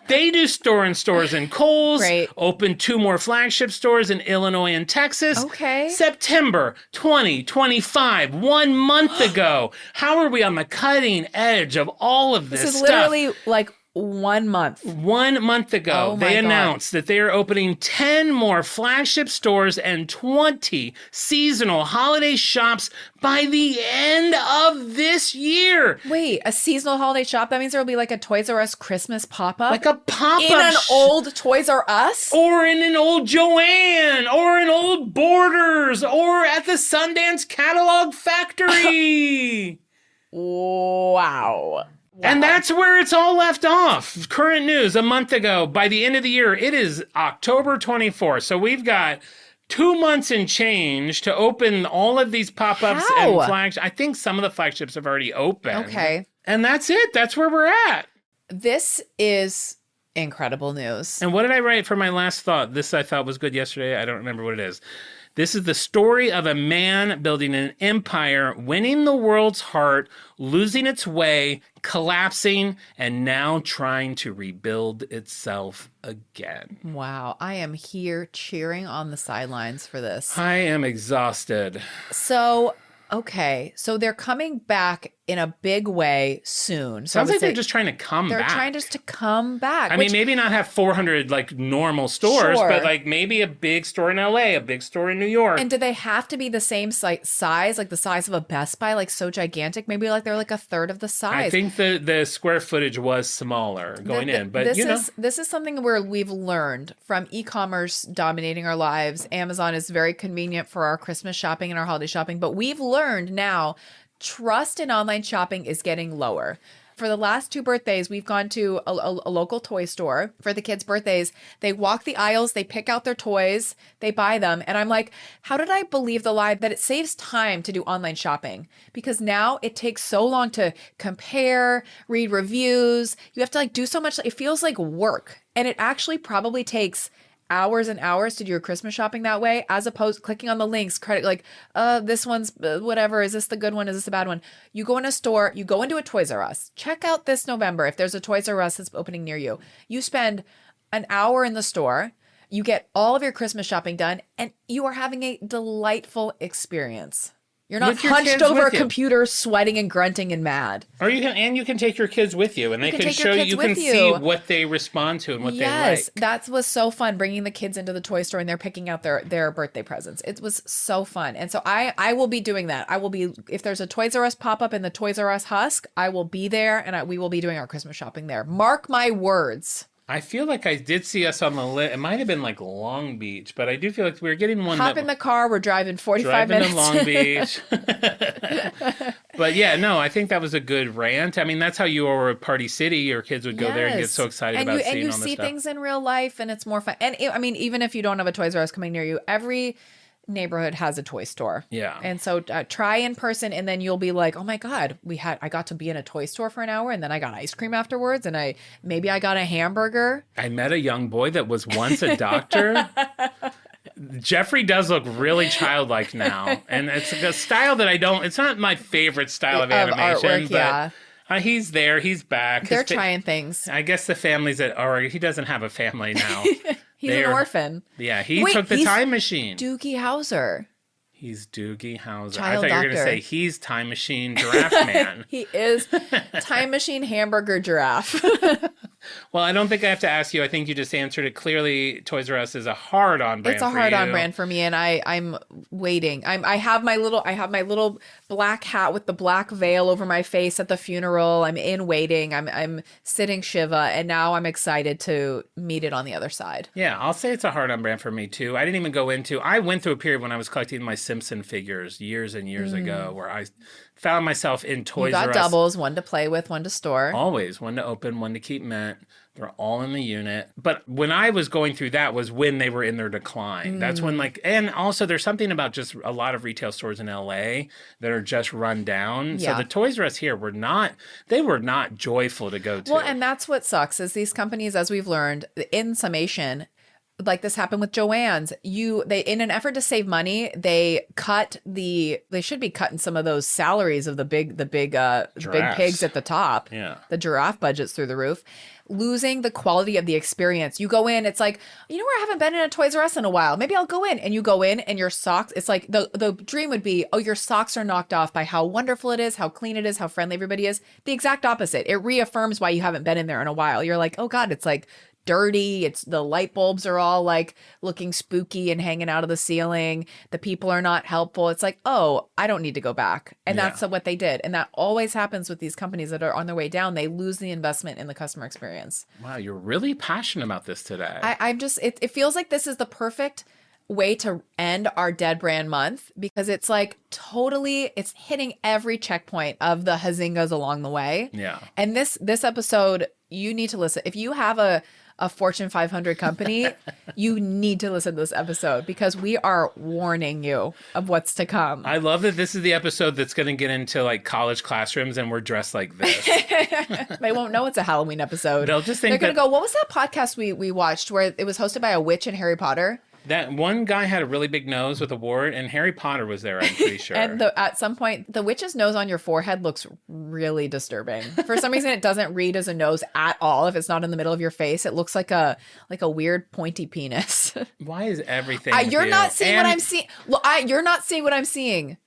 They do store in stores in Kohl's. Great. Open 2 more flagship stores in Illinois and Texas. Okay. September 2025, 1 month ago. How are we on the cutting edge of all of this This is stuff? literally like 1 month. 1 month ago, Oh my they God. announced that they are opening 10 more flagship stores and 20 seasonal holiday shops by the end of this year. Wait, a seasonal holiday shop? That means there will be like a Toys R Us Christmas pop-up? Like a pop-up in an old Toys R Us? or in an old Joanne, or an old Borders, or at the Sundance Catalog Factory. Wow. And that's where it's all left off. Current news a month ago. By the end of the year, it is October 24th. So we've got 2 months and change to open all of these pop-ups How? and flagships. I think some of the flagships have already opened. Okay. And that's it. That's where we're at. This is incredible news. And what did I write for my last thought? This I thought was good yesterday. I don't remember what it is. This is the story of a man building an empire, winning the world's heart, losing its way, collapsing, and now trying to rebuild itself again. Wow. I am here cheering on the sidelines for this. I am exhausted. So, okay. So they're coming back in a big way soon. So Sounds like they're just trying to come back. They're trying just to come back. I mean, maybe not have 400 like normal stores, Sure. but like maybe a big store in LA, a big store in New York. And do they have to be the same size, like the size of a Best Buy, like so gigantic? Maybe like they're like a third of the size. I think the square footage was smaller going in, but this is something where we've learned from e-commerce dominating our lives. Amazon is very convenient for our Christmas shopping and our holiday shopping, but we've learned now trust in online shopping is getting lower. For the last 2 birthdays, we've gone to a local toy store for the kids' birthdays. They walk the aisles, they pick out their toys, they buy them. And I'm like, how did I believe the lie that it saves time to do online shopping? Because now it takes so long to compare, read reviews. You have to like do so much. It feels like work. And it actually probably takes hours and hours to do your Christmas shopping that way, as opposed to clicking on the links, this one's whatever. Is this the good one? Is this the bad one? You go in a store, you go into a Toys R Us. Check out this November if there's a Toys R Us that's opening near you. You spend an hour in the store, you get all of your Christmas shopping done, and you are having a delightful experience. You're not With your hunched kids over a with you. computer, sweating and grunting and mad. Or you can take your kids with you, and they can take show your you. kids You can with see you. what they respond to and what they Yes, like. that was so fun, bringing the kids into the toy store and they're picking out their birthday presents. It was so fun. And so I will be doing that. I will be, if there's a Toys R Us pop-up in the Toys R Us Husk, I will be there and we will be doing our Christmas shopping there. Mark my words. I feel like I did see us on the list. It might have been like Long Beach, but I do feel like we were getting one. Hop in the car. We're driving 45 driving minutes. to Long Beach. But yeah, no, I think that was a good rant. I mean, that's how you were at Party City. Your kids would go there and get so excited about seeing all this stuff. And you see things in real life and it's more fun. And I mean, even if you don't have a Toys R Us coming near you, every neighborhood has a toy store. Yeah. And so try in person and then you'll be like, oh my God, I got to be in a toy store for an hour and then I got ice cream afterwards and I got a hamburger. I met a young boy that was once a doctor. Jeffrey does look really childlike now. And it's a style that it's not my favorite style of animation. Artwork, but yeah. He's there. He's back. They're trying things. I guess the family's he doesn't have a family now. He's an orphan. Yeah, he took the time machine. Doogie Howser. He's Doogie Howser. Child I thought you were going to doctor. say he's Time Machine Giraffe Man. He is Time Machine Hamburger Giraffe. Well, I don't think I have to ask you. I think you just answered it clearly. Toys R Us is a hard-on brand. It's a hard-on brand for me, and I'm waiting. I have my little black hat with the black veil over my face at the funeral. I'm in waiting. I'm sitting Shiva, and now I'm excited to meet it on the other side. Yeah, I'll say it's a hard-on brand for me too. I went through a period when I was collecting my Simpson figures years and years ago, where I found myself in Toys R Us. You got doubles, one to play with, one to store. Always. One to open, one to keep mint. They're all in the unit. But when I was going through that was when they were in their decline. That's when and also there's something about just a lot of retail stores in LA that are just run down. Yeah. So the Toys R Us here were not joyful to go to. Well, and that's what sucks is these companies, as we've learned, in summation, like this happened with Joann's, they in an effort to save money, they should be cutting some of those salaries of the big pigs at the top. Yeah. The giraffe budget's through the roof. Losing the quality of the experience. You go in, it's like, you know where I haven't been in a Toys R Us in a while. Maybe I'll go in. And you go in and your socks, it's like the dream would be, oh, your socks are knocked off by how wonderful it is, how clean it is, how friendly everybody is. The exact opposite. It reaffirms why you haven't been in there in a while. You're like, oh God, it's like dirty. It's the light bulbs are all like looking spooky and hanging out of the ceiling. The people are not helpful. It's like, oh, I don't need to go back. And that's what they did. And that always happens with these companies that are on their way down. They lose the investment in the customer experience. Wow, you're really passionate about this today. I'm just, it feels like this is the perfect way to end our dead brand month because it's like it's hitting every checkpoint of the Hazingas along the way. Yeah. And this episode, you need to listen. If you have a Fortune 500 company, you need to listen to this episode because we are warning you of what's to come. I love that this is the episode that's going to get into like college classrooms and we're dressed like this. They won't know it's a Halloween episode. They'll just think they're going to go, what was that podcast we watched where it was hosted by a witch in Harry Potter? That one guy had a really big nose with a wart, and Harry Potter was there, I'm pretty sure. And at some point, the witch's nose on your forehead looks really disturbing. For some reason, it doesn't read as a nose at all. If it's not in the middle of your face, it looks like a weird pointy penis. Why is everything? You're not seeing what I'm seeing. Well, you're not seeing what I'm seeing.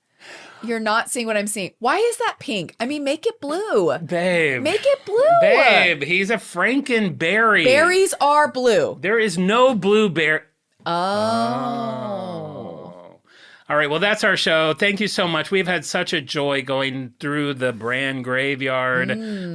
You're not seeing what I'm seeing. Why is that pink? I mean, make it blue. Babe. Make it blue. Babe, he's a Frankenberry. Berries are blue. There is no blueberry. Oh. All right, well, that's our show. Thank you so much. We've had such a joy going through the brand graveyard.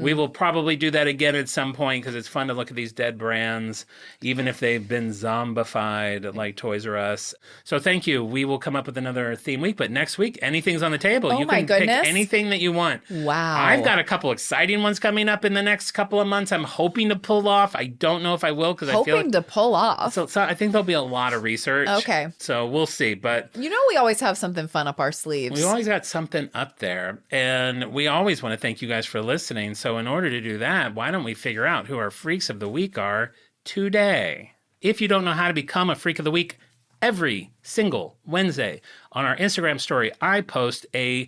We will probably do that again at some point because it's fun to look at these dead brands, even if they've been zombified like Toys R Us. So thank you. We will come up with another theme week, but next week, anything's on the table. You can pick anything that you want. Wow. I've got a couple exciting ones coming up in the next couple of months. I'm hoping to pull off. I don't know if I will because I feel like... Hoping to pull off? So I think there'll be a lot of research. Okay. So we'll see, but... You know we always have something fun up our sleeves. We always got something up there, and we always want to thank you guys for listening. So in order to do that, why don't we figure out who our Freaks of the Week are today? If you don't know how to become a Freak of the Week, every single Wednesday on our Instagram story, I post a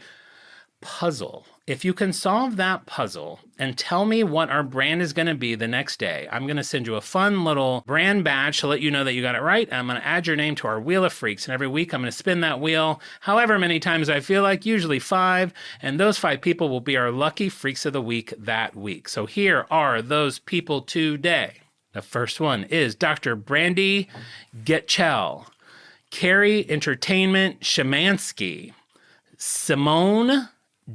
puzzle. If you can solve that puzzle and tell me what our brand is going to be the next day, I'm going to send you a fun little brand badge to let you know that you got it right. I'm going to add your name to our Wheel of Freaks. And every week I'm going to spin that wheel however many times I feel like, usually 5. And those 5 people will be our lucky Freaks of the Week that week. So here are those people today. The first one is Dr. Brandy Getchell, Carrie Entertainment Shemansky, Simone,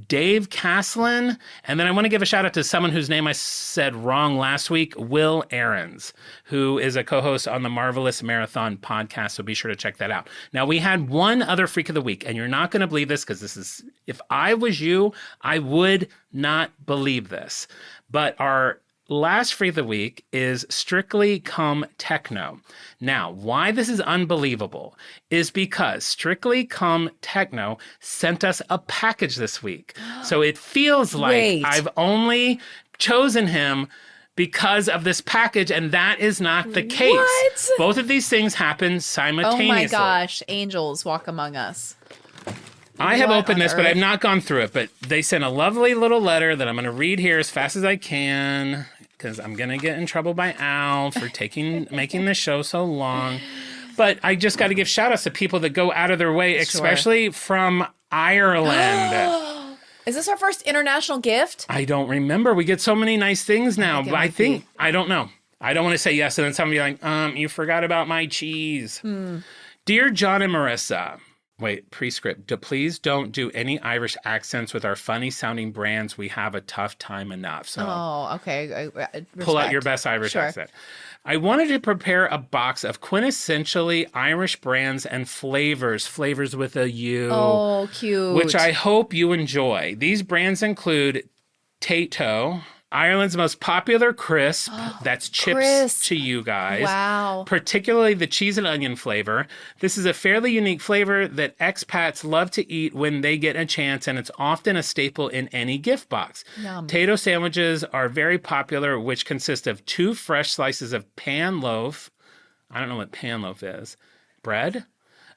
Dave Caslin, and then I want to give a shout out to someone whose name I said wrong last week, Will Aarons, who is a co-host on the Marvelous Marathon podcast, so be sure to check that out. Now, we had one other Freak of the Week, and you're not going to believe this because this is, if I was you, I would not believe this. But our last Freak of the Week is Strictly Come Techno. Now, why this is unbelievable is because Strictly Come Techno sent us a package this week. So it feels like I've only chosen him because of this package, and that is not the case. What? Both of these things happen simultaneously. Oh my gosh, angels walk among us. I have opened this, but earth? I've not gone through it. But they sent a lovely little letter that I'm going to read here as fast as I can, because I'm going to get in trouble by Al for making the show so long. But I just got to give shout outs to people that go out of their way, especially from Ireland. Is this our first international gift? I don't remember. We get so many nice things now. But I think, I don't know. I don't want to say yes. And then somebody like, you forgot about my cheese. Dear Jon and Marisa. Wait, prescript. Please don't do any Irish accents with our funny sounding brands. We have a tough time enough. So okay. Pull out your best Irish accent. I wanted to prepare a box of quintessentially Irish brands and flavors with a U. Oh, cute. Which I hope you enjoy. These brands include Tato, Ireland's most popular crisp. That's chips to you guys. Wow. Particularly the cheese and onion flavor. This is a fairly unique flavor that expats love to eat when they get a chance, and it's often a staple in any gift box. Yum. Tato sandwiches are very popular, which consist of 2 fresh slices of pan loaf. I don't know what pan loaf is. Bread,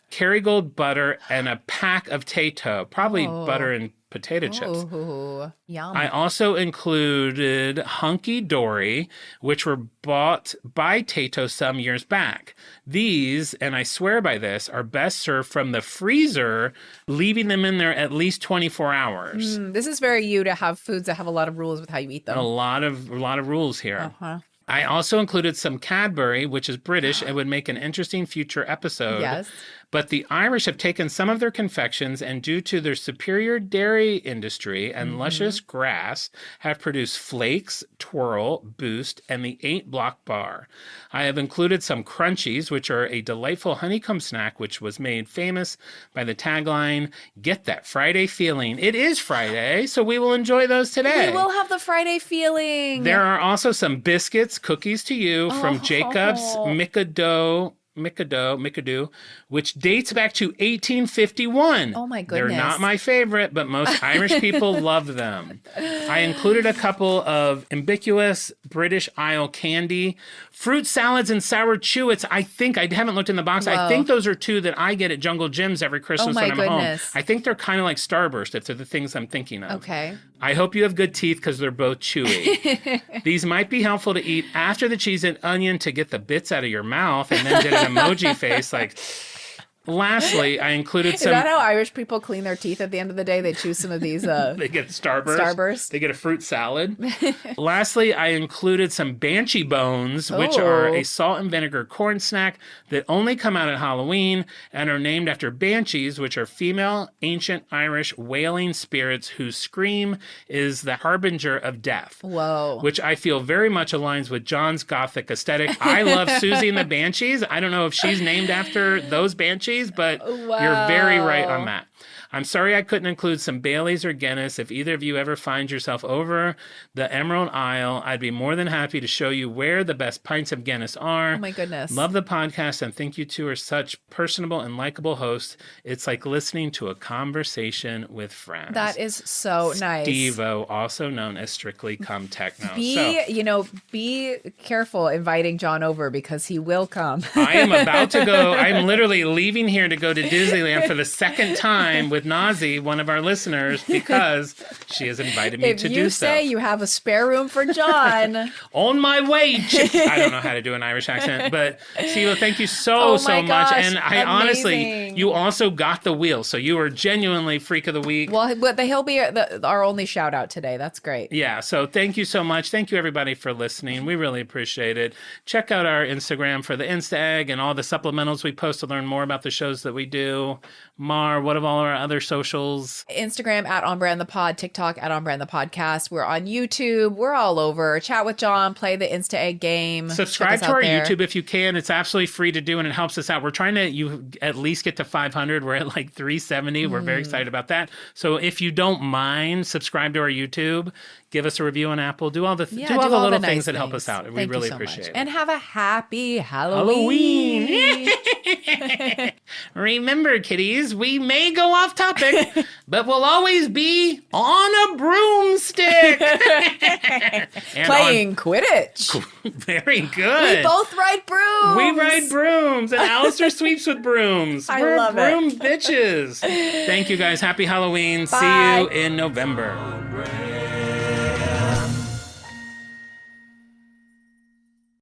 Kerrygold butter, and a pack of Tato. Probably butter and potato chips. Ooh, yum. I also included Hunky Dory, which were bought by Tato some years back. These, and I swear by this, are best served from the freezer, leaving them in there at least 24 hours. This is very you to have foods that have a lot of rules with how you eat them. A lot of rules here. I also included some Cadbury, which is British and would make an interesting future episode. Yes. But the Irish have taken some of their confections and, due to their superior dairy industry and luscious grass, have produced Flakes, Twirl, Boost, and the 8-block bar. I have included some Crunchies, which are a delightful honeycomb snack, which was made famous by the tagline, "Get that Friday feeling." It is Friday, so we will enjoy those today. We will have the Friday feeling. There are also some biscuits, cookies to you, from Jacob's Mikado Mikado, which dates back to 1851. Oh my goodness. They're not my favorite, but most Irish people love them. I included a couple of ambiguous British Isle candy, fruit salads, and sour chewits. I haven't looked in the box. Whoa. I think those are two that I get at Jungle Jim's every Christmas my when I'm goodness. home. I think they're kind of like Starburst, if they're the things I'm thinking of. Okay. I hope you have good teeth because they're both chewy. These might be helpful to eat after the cheese and onion to get the bits out of your mouth, and then did an emoji face like... Lastly, I included Is some... that how Irish people clean their teeth at the end of the day? They choose some of these... They get Starburst. They get a fruit salad. Lastly, I included some banshee bones, which are a salt and vinegar corn snack that only come out at Halloween and are named after banshees, which are female ancient Irish wailing spirits whose scream is the harbinger of death. Whoa. Which I feel very much aligns with John's gothic aesthetic. I love Susie and the Banshees. I don't know if she's named after those banshees, but you're very right on that. I'm sorry I couldn't include some Baileys or Guinness. If either of you ever find yourself over the Emerald Isle, I'd be more than happy to show you where the best pints of Guinness are. Oh my goodness. Love the podcast and think you two are such personable and likable hosts. It's like listening to a conversation with friends. That is so nice. Steve-O, also known as Strictly Come Techno. Be careful inviting John over because he will come. I am about to go. I'm literally leaving here to go to Disneyland for the second time with Nazi, one of our listeners, because she has invited me to do so. If you say you have a spare room for John. On my way. I don't know how to do an Irish accent, but Steve, thank you so much. And I honestly, you also got the wheel. So you were genuinely freak of the week. Well, but he'll be our only shout out today. That's great. Yeah. So thank you so much. Thank you everybody for listening. We really appreciate it. Check out our Instagram for the Insta Egg and all the supplementals we post to learn more about the shows that we do. Mar, what of all our other socials? Instagram at On Brand the Pod, TikTok at On Brand the Podcast. We're on YouTube. We're all over. Chat with John, play the Insta Egg game. Subscribe to our YouTube if you can. It's absolutely free to do and it helps us out. We're trying to at least get to 500. We're at like 370. We're very excited about that. So if you don't mind, subscribe to our YouTube. Give us a review on Apple. Do all the little things that help us out. We really appreciate it. And have a happy Halloween. Remember, kiddies, we may go off topic, but we'll always be on a broomstick. Playing Quidditch. Very good. We both ride brooms. We ride brooms, and Alistair sweeps with brooms. We're love broom bitches. Thank you, guys. Happy Halloween. Bye. See you in November.